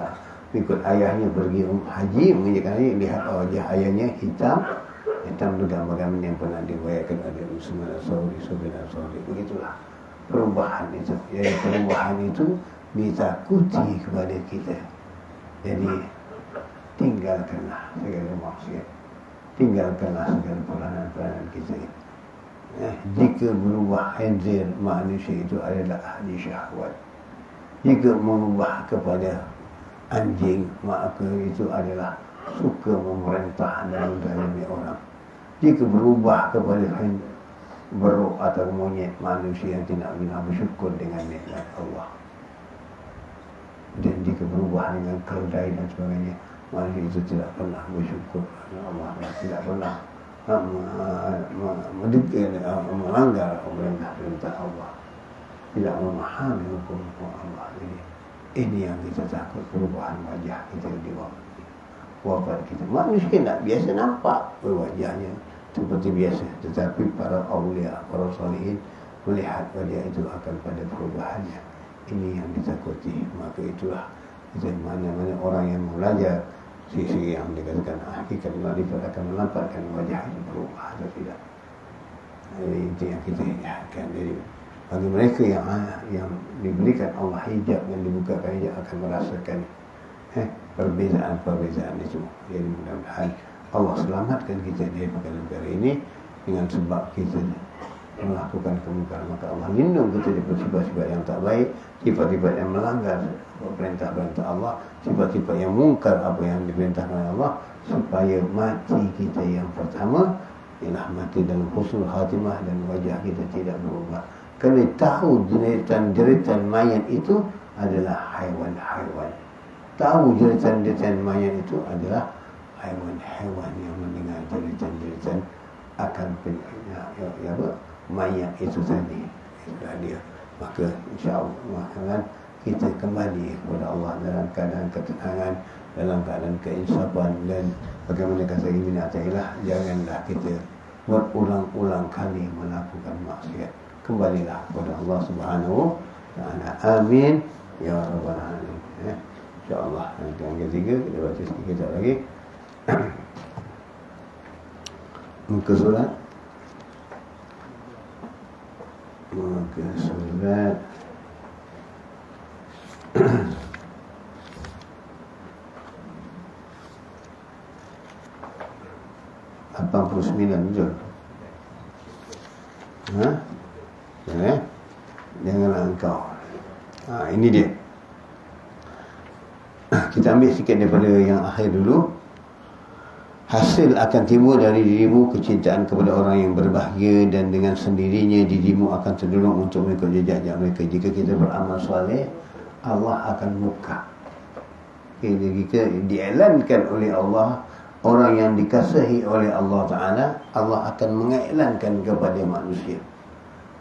ikut ayahnya pergi haji, menginjakkan haji, lihat wajah ayahnya hitam tu gambar-gambar yang pernah diwayatkan oleh Usman As-Sauri, Sufyan As-Sauri. Begitulah perubahan itu. Jadi perubahan itu ditakuti kepada kita. Jadi tinggalkanlah segala maksiat, tinggalkanlah segala peranan-peranan kita. Jika berubah khinzir, manusia itu adalah ahli syahwat. Jika mengubah kepada anjing, maka itu adalah suka memerintah dan menzalimi orang. Jika berubah kepada beruk atau monyet, manusia yang tidak pernah bersyukur dengan nikmat Allah. Dan jika berubah dengan keledai dan sebagainya, manusia itu tidak pernah bersyukur kepada Allah dan tidak pernah melanggar perintah Allah, tidak memahami hukum Allah. Jadi ini yang kita takut, perubahan wajah kita di wafat kita. Manusia nak biasa nampak wajahnya seperti biasa, tetapi para awliya, para salihin melihat wajah itu akan pada perubahannya. Ini yang ditakuti. Maka itulah kita mana-mana orang yang belajar sisi yang dikatakan hakikat ma'rifat akan menampakkan wajah itu berubah atau tidak. Jadi itu yang kita ingatkan. Jadi bagi mereka yang diberikan Allah hijab, yang dibukakan hijab, akan merasakan perbezaan-perbezaan itu. Jadi mudah-mudahan Allah selamatkan kita dari perkara ini dengan sebab kita melakukan kemungkaran. Maka Allah lindung kita dari sifat-sifat yang tak baik, sifat-sifat yang melanggar perintah-perintah Allah, sifat-sifat yang mungkar apa yang diperintahkan oleh Allah, supaya mati kita yang pertama ialah mati dalam husnul khatimah dan wajah kita tidak berubah. Kerana tahu jeritan-jeritan mayat itu adalah haiwan-haiwan. Tahu jeritan-jeritan mayat itu adalah haiwan-haiwan yang mendengar jeritan-jeritan akan mayat itu tadi. Itulah dia. Maka insya-Allah kita kembali kepada Allah dalam keadaan ketenangan, dalam keadaan keinsafan, dan bagaimana kata Ibn Athaillah, janganlah kita berulang-ulang kali melakukan maksiat. Kembalilah kepada Allah Subhanahu wa taala. Amin ya rabbal alamin. Insya-Allah nanti yang ketiga kita baca sikit lagi. Muka surat. Muka surat 89 betul? Janganlah engkau. Ini dia. Kita ambil sikit daripada yang akhir dulu. Hasil akan timbul dari dirimu kecintaan kepada orang yang berbahagia, dan dengan sendirinya dirimu akan terdorong untuk mengikut jejak mereka. Jika kita beramal soleh, Allah akan buka. Jika diiklankan oleh Allah, orang yang dikasihi oleh Allah Ta'ala, Allah akan mengiklankan kepada manusia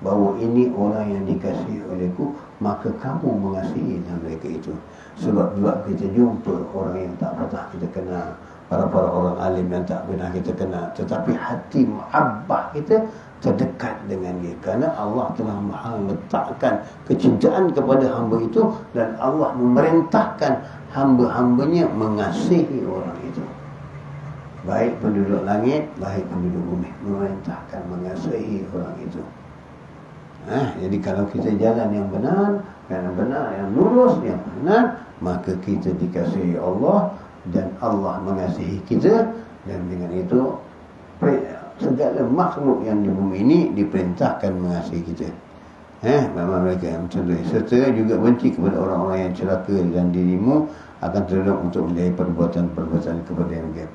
bahawa ini orang yang dikasihi olehku, maka kamu mengasihi mereka itu. Sebab kita jumpa orang yang tak pernah kita kenal, para orang alim yang tak pernah kita kenal, tetapi hati mahabbah kita terdekat dengan dia, kerana Allah telah meletakkan kecintaan kepada hamba itu, dan Allah memerintahkan hamba-hambanya mengasihi orang itu. Baik penduduk langit, baik penduduk bumi, memerintahkan mengasihi orang itu. Jadi kalau kita jalan yang benar, yang lurus, yang benar, maka kita dikasihi Allah dan Allah mengasihi kita, dan dengan itu segala makhluk yang di bumi ini diperintahkan mengasihi kita. Mereka yang contoh, serta juga benci kepada orang-orang yang celaka, dan dirimu akan terdorong untuk menjadi perbuatan-perbuatan kepada mereka.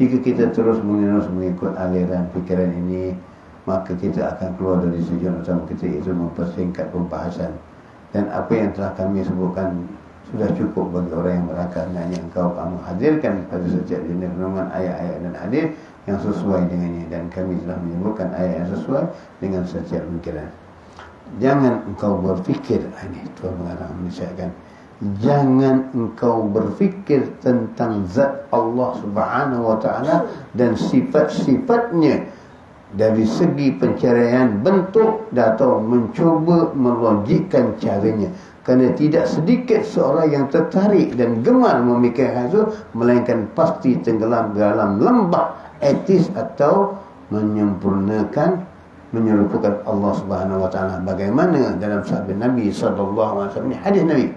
Jika kita terus menerus mengikut aliran fikiran ini, maka kita akan keluar dari tujuan utama kita, iaitu mempersingkat pembahasan. Dan apa yang telah kami sebutkan sudah cukup bagi orang yang berakal. Hanya kamu hadirkan pada setiap jenis renungan ayat-ayat dan hadis yang sesuai dengannya, dan kami telah menyebutkan ayat yang sesuai dengan setiap pemikiran. Jangan engkau berfikir, ini Tuhan mengarang menisiapkan, jangan engkau berfikir tentang zat Allah Subhanahu wa ta'ala dan sifat-sifatnya dari segi pencarian bentuk, atau mencuba melogikkan caranya. Kerana tidak sedikit seorang yang tertarik dan gemar memikirkan itu, melainkan pasti tenggelam dalam lembah etis atau menyerupakan Allah Subhanahu wa taala. Bagaimana dalam sabda Nabi sallallahu alaihi wasallam, hadis Nabi,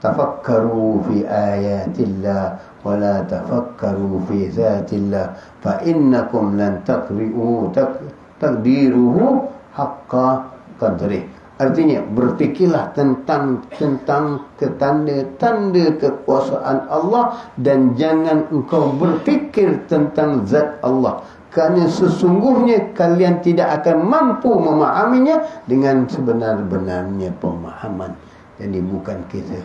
tafakkaru fi ayatillah wa la tafakkaru fi zatillah fa innakum lan taqdiruhu haqqa qadrih. Artinya, berfikirlah tentang tanda-tanda kekuasaan Allah, dan jangan engkau berfikir tentang zat Allah, kerana sesungguhnya kalian tidak akan mampu memahaminya dengan sebenar-benarnya pemahaman. Jadi bukan kita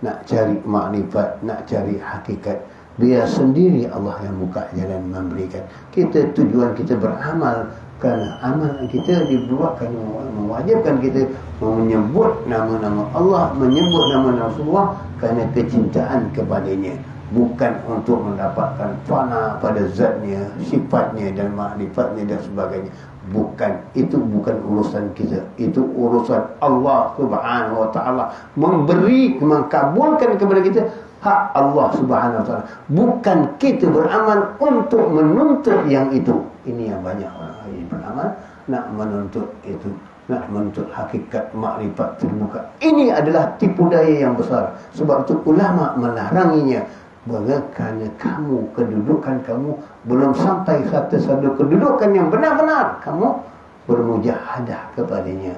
nak cari makrifat, nak cari hakikat, biar sendiri Allah yang buka jalan memberikan. Kita tujuan kita beramal, kerana amalan kita dibuatkan mewajibkan kita menyebut nama-nama Allah, menyebut nama-nama Allah kerana kecintaan kepadanya, bukan untuk mendapatkan fana pada zatnya, sifatnya dan makrifatnya dan sebagainya. Bukan, itu bukan urusan kita, itu urusan Allah Subhanahu wa taala memberi, mengabulkan kepada kita hak Allah Subhanahu wa taala. Bukan kita beramal untuk menuntut yang itu. Ini yang banyak orang yang beramal nak menuntut itu, nak menuntut hakikat makrifat terbuka. Ini adalah tipu daya yang besar. Sebab itu ulama melarangnya. Kerana kamu, kedudukan kamu belum sampai satu kedudukan yang benar-benar kamu bermujahadah kepadanya,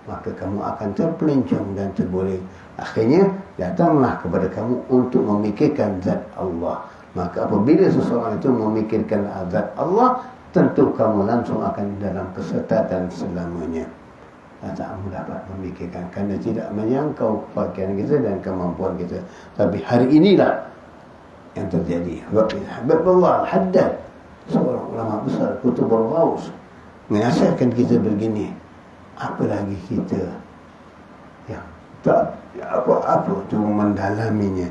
maka kamu akan terpelencong dan terboleh. Akhirnya datanglah kepada kamu untuk memikirkan zat Allah. Maka apabila seseorang itu memikirkan zat Allah, tentu kamu langsung akan dalam kesertaan selamanya. Tak dapat memikirkan kerana tidak menyangkau pakaian kita dan kemampuan kita. Tapi hari inilah yang terjadi. Habibullah Al-Haddad, seorang ulama besar, Kutubul Ghaus, menasihatkan kita begini, apalagi kita yang tak apa-apa tu mendalaminya.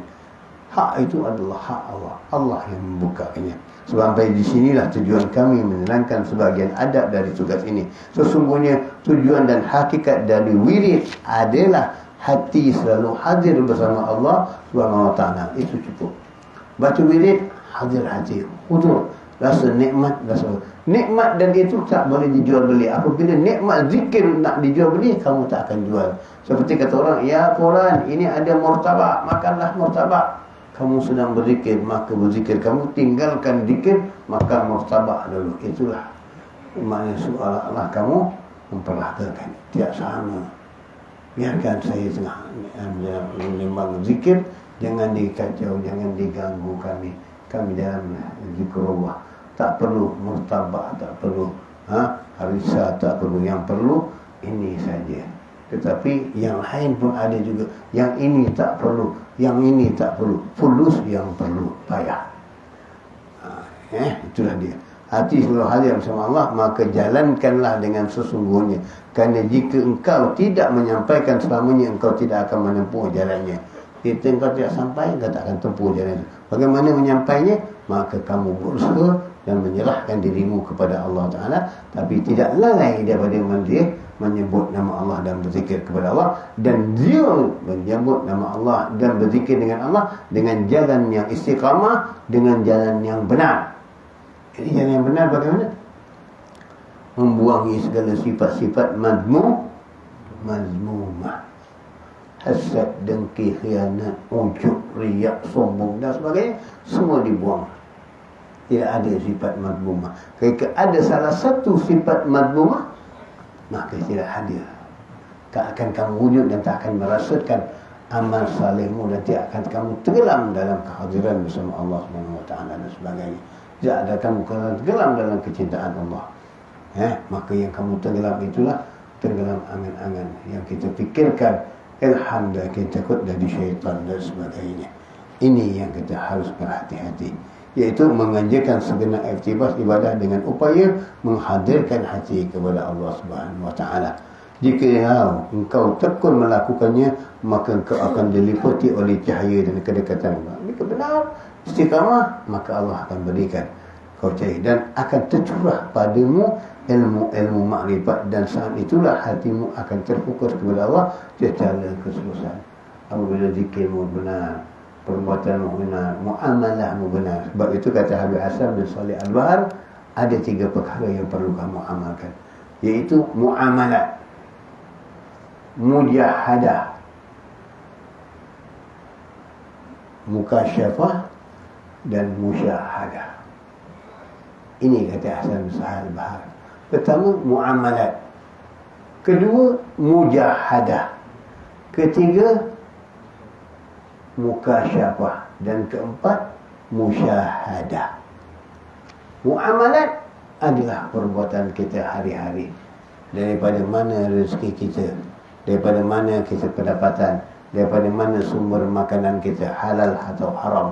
Hak itu adalah hak Allah, Allah yang membukanya. Sampai di sinilah tujuan kami menerangkan sebahagian adab dari tugas ini. Sesungguhnya tujuan dan hakikat dari wirid adalah hati selalu hadir bersama Allah Subhanahu wa taala. Itu cukup. Baca wirid, hadir hati, hudur, rasa nikmat, nikmat, dan itu tak boleh dijual beli. Apabila nikmat zikir nak dijual beli, kamu tak akan jual. Seperti kata orang, ya Quran, ini ada murtabak, makanlah murtabak. Kamu sedang berzikir, maka berzikir. Kamu tinggalkan zikir, makan murtabak dulu. Itulah maknanya seolah-olah kamu memperlakukan. Tidak sama. Biarkan saya tengah menimbang zikir, jangan dikacau, jangan diganggu kami. Kami dalam zikrullah. Tak perlu murtabak, tak perlu harisa, tak perlu. Yang perlu ini saja. Tetapi yang lain pun ada juga. Yang ini tak perlu, yang ini tak perlu. Fulus yang perlu, payah. Itulah dia. Hati selalu hadir bersama Allah, maka jalankanlah dengan sesungguhnya. Kerana jika engkau tidak menyampaikan selamanya, engkau tidak akan menempuh jalannya. Kita engkau tidak sampai, engkau tak akan tempuh jalan itu. Bagaimana menyampainya? Maka kamu berusaha dan menyerahkan dirimu kepada Allah Ta'ala, tapi tidak lalai daripada dia menyebut nama Allah dan berzikir kepada Allah, dan dia menyebut nama Allah dan berzikir dengan Allah dengan jalan yang istiqamah, dengan jalan yang benar. Jadi jalan yang benar bagaimana? Membuangi segala sifat-sifat mazmumah, hasad, dengki, khianat, ujub, riak, sombong dan sebagainya, semua dibuang. Tidak ada sifat mazmumah. Jika ada salah satu sifat mazmumah, maka tidak hadir. Tak akan kamu wujud dan tak akan merasakan amal salihmu, dan tidak akan kamu tenggelam dalam kehadiran bersama Allah Subhanahu wa taala dan sebagainya. Tidak ada kamu tenggelam dalam kecintaan Allah. Maka yang kamu tenggelam itulah tenggelam angan-angan yang kita fikirkan, ilham dan kita takut dari syaitan dan sebagainya. Ini yang kita harus berhati-hati, iaitu menganjurkan segenap aktivitas ibadah dengan upaya menghadirkan hati kepada Allah Subhanahu wa taala. Jika engkau tekun melakukannya, maka engkau akan diliputi oleh cahaya dan kedekatan. Jika benar istiqamah, maka Allah akan berikan. kau cari, dan akan tercurah padamu ilmu-ilmu makrifat, dan saat itulah hatimu akan terfokus kepada Allah secara keseluruhan. Apabila zikirmu benar, perbuatanmu benar, muamalahmu benar. Sebab itu kata Habib Hasan bin Salih Al-Bahar, ada 3 perkara yang perlu kamu amalkan, iaitu muamalat, mujahadah, mukasyafah, dan musyahadah. Ini kata Hasan bin Salih Al-Bahar. Pertama, muamalat. Kedua, mujahadah. Ketiga, mukasyafah. Dan keempat, musyahadah. Muamalat adalah perbuatan kita hari-hari. Daripada mana rezeki kita, daripada mana kita pendapatan, daripada mana sumber makanan kita, halal atau haram,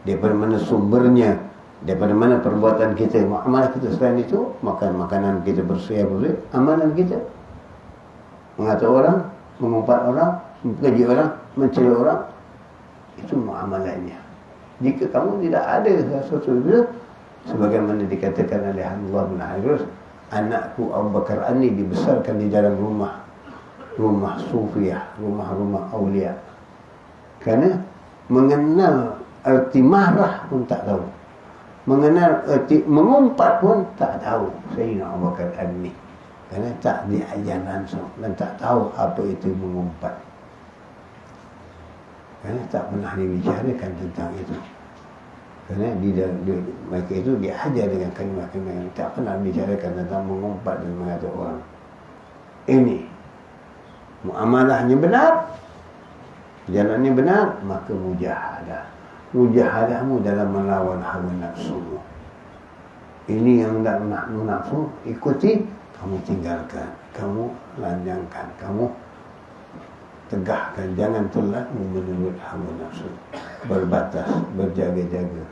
daripada mana sumbernya, daripada mana perbuatan kita, muamalah kita. Selain itu, makan makanan kita bersih, amalan kita, mengatur orang, mengumpat orang, menggaji orang, mencela orang, itu muamalahnya. Jika kamu tidak ada sesuatu itu, sebagaimana dikatakan oleh Hamzah bin Harith, anakku Abu Bakar Ani dibesarkan di dalam rumah sufiyah, rumah awliya, kerana mengenal erti marah pun tak tahu, mengenal erti mengumpat pun tak tahu. Sayyidina Abu Bakar Ani, kerana tak diajar langsung dan tak tahu apa itu mengumpat, kerana tak pernah dibicarakan tentang itu. Kerana mereka itu diajar dengan kalimat-kalimat yang tak pernah dibicarakan tentang mengumpat dan mengatur orang. Ini muamalahnya benar, jalannya benar, maka mujahadah. Mujahadahmu dalam melawan hawa nafsumu. Ini yang tak nak nafsu, ikuti, kamu tinggalkan, kamu lanjangkan, kamu tegakkan. Jangan terlalu menurut hawa nafsu. Berbatas, berjaga-jaga.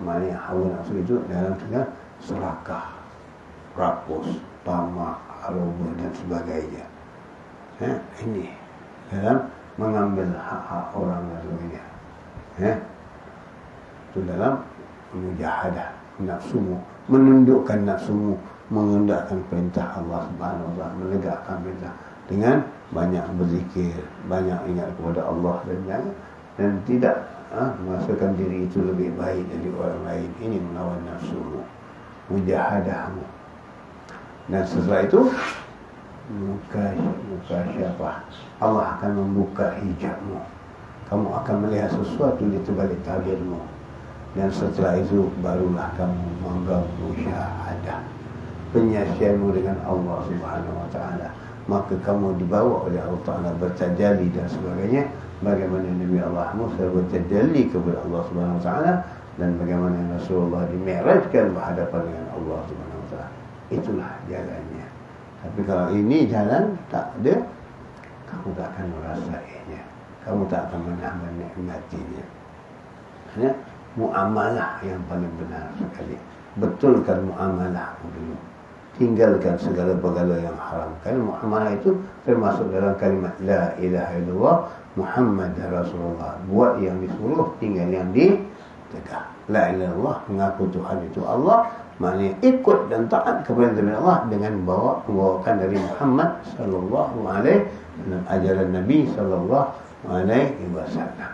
Maknanya hawa nafsu itu dalam segala serakah, rakus, tamak, aroba dan sebagainya. Ini dalam mengambil hak-hak orang dan sebagainya. Itu dalam mujahadah nafsumu, menundukkan nafsumu, mengendakkan perintah Allah Subhanahu wa taala, menegakkan perintah dengan banyak berzikir, banyak ingat kepada Allah dan tidak merasakan diri itu lebih baik dari orang lain. Ini melawan nafsumu, mujahadahmu. Dan setelah itu mukasyafah, Allah akan membuka hijabmu, kamu akan melihat sesuatu di terbalik tabirmu, dan setelah itu barulah kamu mengganggu musyahadah, penyaksianmu dengan Allah Subhanahu wa taala. Maka kamu dibawa oleh Allah Ta'ala bertajalli dan sebagainya, bagaimana Nabi Allah Musa bertajalli kepada Allah Subhanahu wa taala, dan bagaimana Rasulullah dimi'rajkan berhadapan dengan Allah Subhanahu wa taala. Itulah jalannya. Tapi kalau ini jalan tak ada, kamu tak akan merasainya, kamu tak akan menikmatinya. Hanya muamalah yang paling benar sekali. Betulkan muamalahmu dulu, tinggalkan segala perkara yang haram. Kerana muamalah itu termasuk dalam kalimat La ilaha illallah Muhammad Rasulullah. Buat yang disuruh, tinggal yang ditegak. La ilaha illallah, mengaku Tuhan itu Allah, maknanya ikut dan taat kepada Allah dengan membawakan dari Muhammad sallallahu alaihi wasallam, ajaran Nabi sallallahu alaihi wasallam.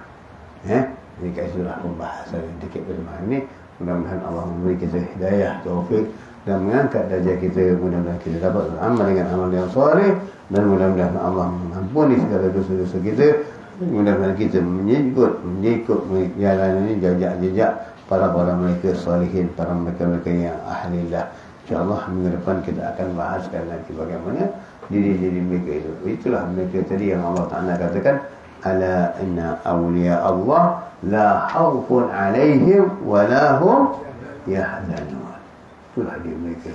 Ini kisahlah pembahasan yang sedikit bersama ini. Mudah-mudahan Allah memberi kita hidayah, taufik, dan mengangkat darjah kita. Mudah-mudahan kita dapat beramal dengan amal yang soleh, dan mudah-mudahan Allah mengampuni segala dosa-dosa kita. Mudah-mudahan kita mengikut jalan ini, jejak-jejak para mereka salihin, para mereka yang ahlillah. InsyaAllah minggu depan kita akan bahaskan nanti bagaimana diri-diri mereka itu. Itulah mereka tadi yang Allah Ta'ala katakan, ala inna awliya Allah la khawfun alaihim wa la hum yahzanun. Itulah dia mereka.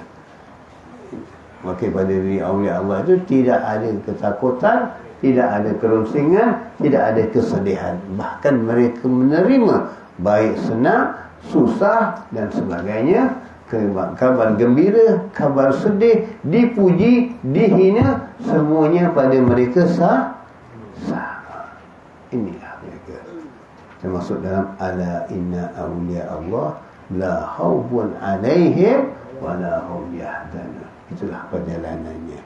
Maka pada diri awliya Allah itu tidak ada ketakutan, tidak ada kerunsingan, tidak ada kesedihan. Bahkan mereka menerima baik senang, susah dan sebagainya, kabar gembira, kabar sedih, dipuji, dihina, semuanya pada mereka sama. Inilah mereka termasuk dalam ala inna awliya Allah la khaufun 'alaihim wa la hum yahzanun. Itulah perjalanannya.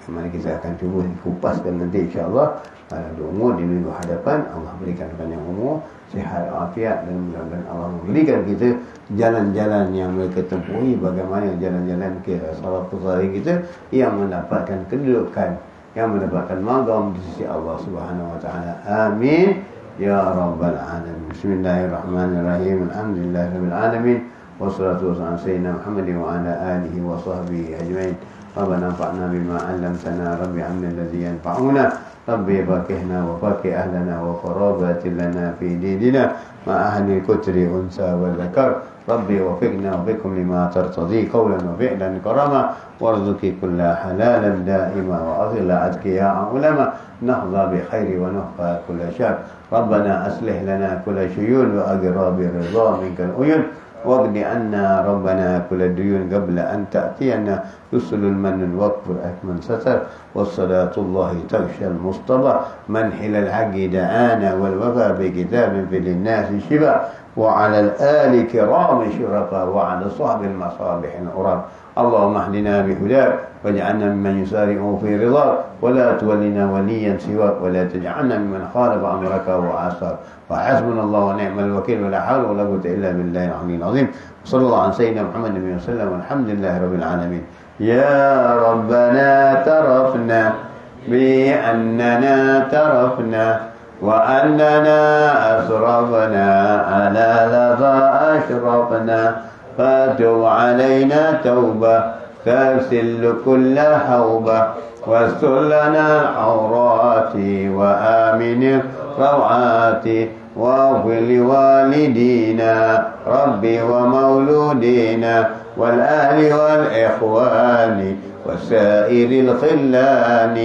Bagaimana kita akan cuba kupaskan nanti insya-Allah pada umur di minggu hadapan. Allah berikan panjang umur, sihat, afiat, dan mudah-mudahan Allah memberikan kita jalan-jalan yang mereka tempuhi, bagaimana jalan-jalan ke salafus salih kita yang mendapatkan kedudukan, yang mendapatkan maqam di sisi Allah Subhanahu wa taala. Amin ya rabbal alamin. Bismillahirrahmanirrahim. Alhamdulillahirabbil alamin. Wassalatu wassalamu ala sayyidina Muhammadin wa ala alihi wa sahbihi ajmain. Rabbana anfa'na bima 'allamtana, rabbi 'allimna alladhi yanfa'una, rabbi fakihna wa fakih ahlana wa qarabatina fi dinina ma ahli al-kutri unsa wa zakar. Rabbi wafiqna wa bikum lima tartadi qawlan wa fi'lan karama warzuqi kulla halalan daima wa aghla adkiya ulama nahdha bi khairi wa nuhfa kulla syar. Rabbana aslih lana kulla syuyun wa aghra bi ridha minkal uyun واغني عنا ربنا كل الديون قبل أن تأتينا رسل المن واكفر أكمن ستر والصلاة الله تغشى المصطفى من حل الحق دعانا والوفى بكتاب في للناس شبا وعلى الآل كرام شرفا وعلى صحب المصابح الأرام. اللهم اهدنا بهداك واجعلنا ممن يسارع في رضاك ولا تولنا وليا سواك ولا تجعلنا ممن خالف أمرك وعصاك. وحسبنا الله ونعم الوكيل ولا حول ولا قوة إلا بالله العلي العظيم. صلى الله على سيدنا محمد عليه وسلم والحمد لله رب العالمين. يا ربنا اعترفنا بأننا اعترفنا وأننا أسرفنا على لظى أشرفنا فتب علينا توبة تغسل كل حوبة واستر لنا العورات وآمن الروعات واغفر لوالدينا ربي ومولودينا والأهل والإخوان وسائر الخلان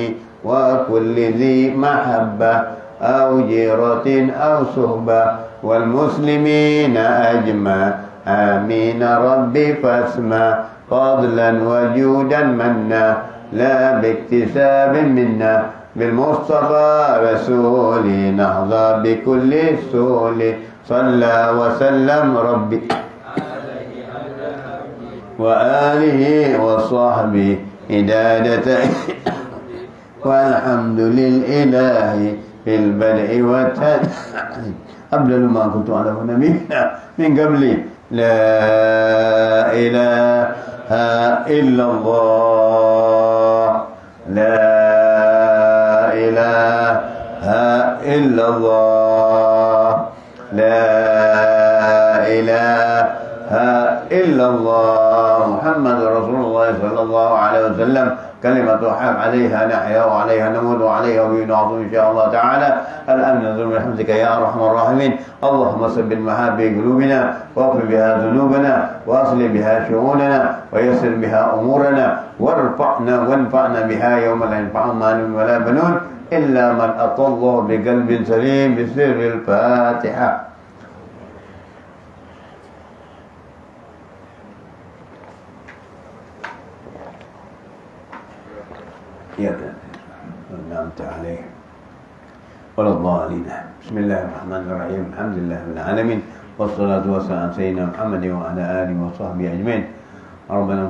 وكل ذي محبة أو جيرة أو صحبة والمسلمين أجمع آمين ربي فاسمع فضلا وجودا منا لا باكتساب منا بالمصطفى رسولي نهضى بكل سول صلى وسلم ربي وآله وصحبه إدادة والحمد للإله في البدء والتدعي أبدل ما كنت على نبينا من قبلي لا إله إلا الله لا إله إلا الله لا إله إلا الله محمد رسول الله صلى الله عليه وسلم كلمة حق عليها نحيا وعليها نموت وعليها وينعظ إن شاء الله تعالى. الآن نذكر برحمتك يا أرحم الراحمين. اللهم ثبت محابي قلوبنا واغفر بها ذنوبنا وأصلح بها شؤوننا ويسر بها أمورنا وارفعنا وانفعنا بها يوم لا ينفع مال ولا بنون إلا من أتى الله بقلب سليم بسر الفاتحة. يا أنعمت عليه ولا الضالين. بسم الله الرحمن الرحيم. الحمد لله رب العالمين والصلاة والسلام على سيدنا محمد وعلى آله وصحبه أجمعين. ربنا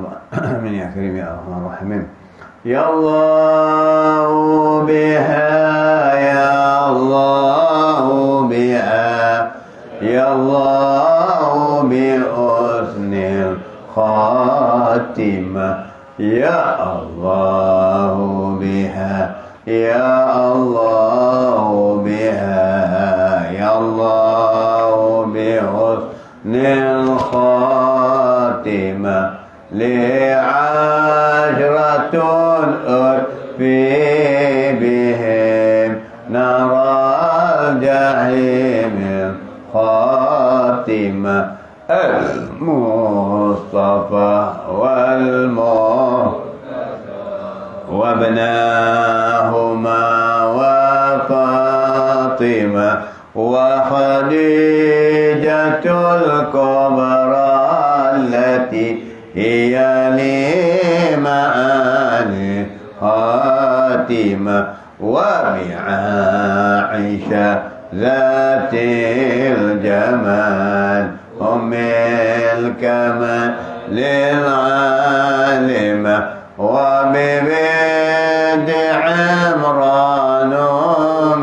من يا كريم يا أرحم الراحمين. يا الله بها يا الله بها يا الله بحسن الخاتمة يا الله بها يا الله بها يا الله بحسن الخاتمة لعشرة في بهم نرى الجحيم الخاتمة المصطفى وابناهما وفاطمة وخديجة الكبرى التي هي لمعاني خاتمة وبعائشة ذات الجمال الكمال العالمة وببيت عمران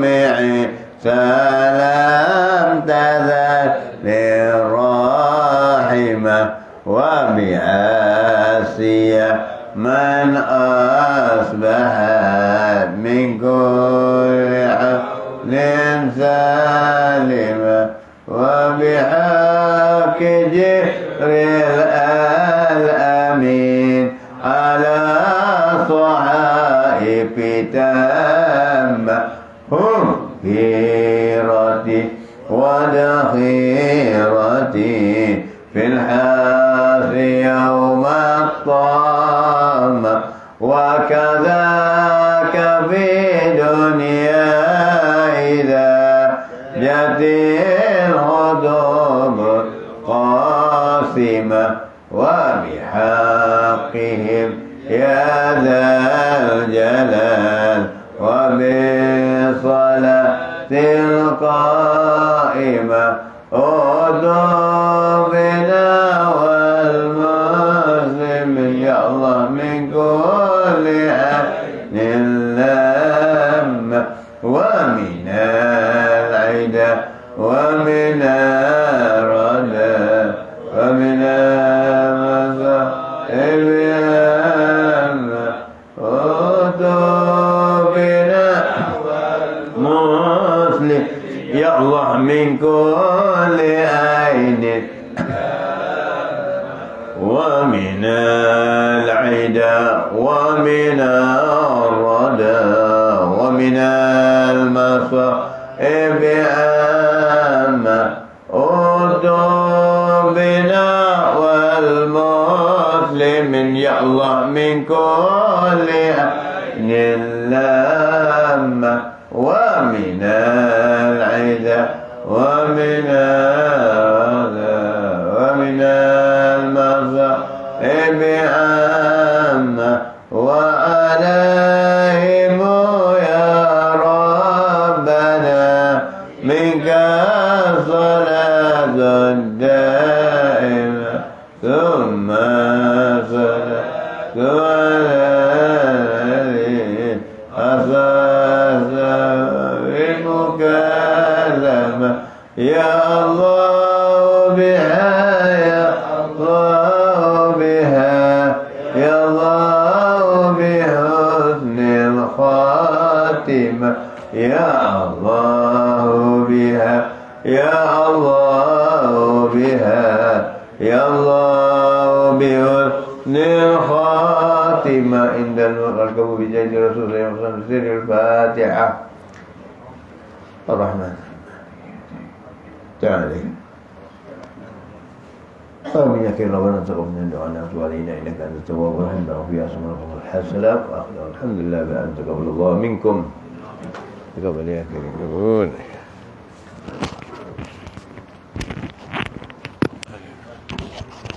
معي سلام تذل الراحمة وبعاسية من أصبحت من كل عقل سالمة وبحق جبريل الأمين على صحائف تامة هم خيرتي ودخيرتي في الحاف يوم الطامة وكذاك في دنيا إذا جت الخطوب قاسمة وبحقهم يا ذا الجلال وبصلاة القائمة أدعو بنا والمسلم يا الله من كل عين لامة ومن العدا ومن الردى ومن المصائب أدعو بنا والمسلم يا الله من كل عين ومن العدا ومن الردى ومن المصائب عامة أدعو بنا والمسلم يا الله من كل عين لامة ومن العدا ومن ومن المصائب عامة وعليهم يا ربنا منك الصلاة الدائمة ثم صلاة على الذي أساس المكالمة يا الله بها يا الله بها يا الله بحسن الخاتمة يا الله بها يا الله بها يا الله بحسن الخاتمة عند الركب بجاه رسول الله صلى الله عليه وسلم سر الفاتحة الرحمن تعالى آمين يا كريم ربنا تقبل من دعانا وعلينا إنك أنت التواب الرحيم وفي أسماءكم الحسنة وأخذ الحمد لله بأن تقبل الله منكم تقبل يا كريم.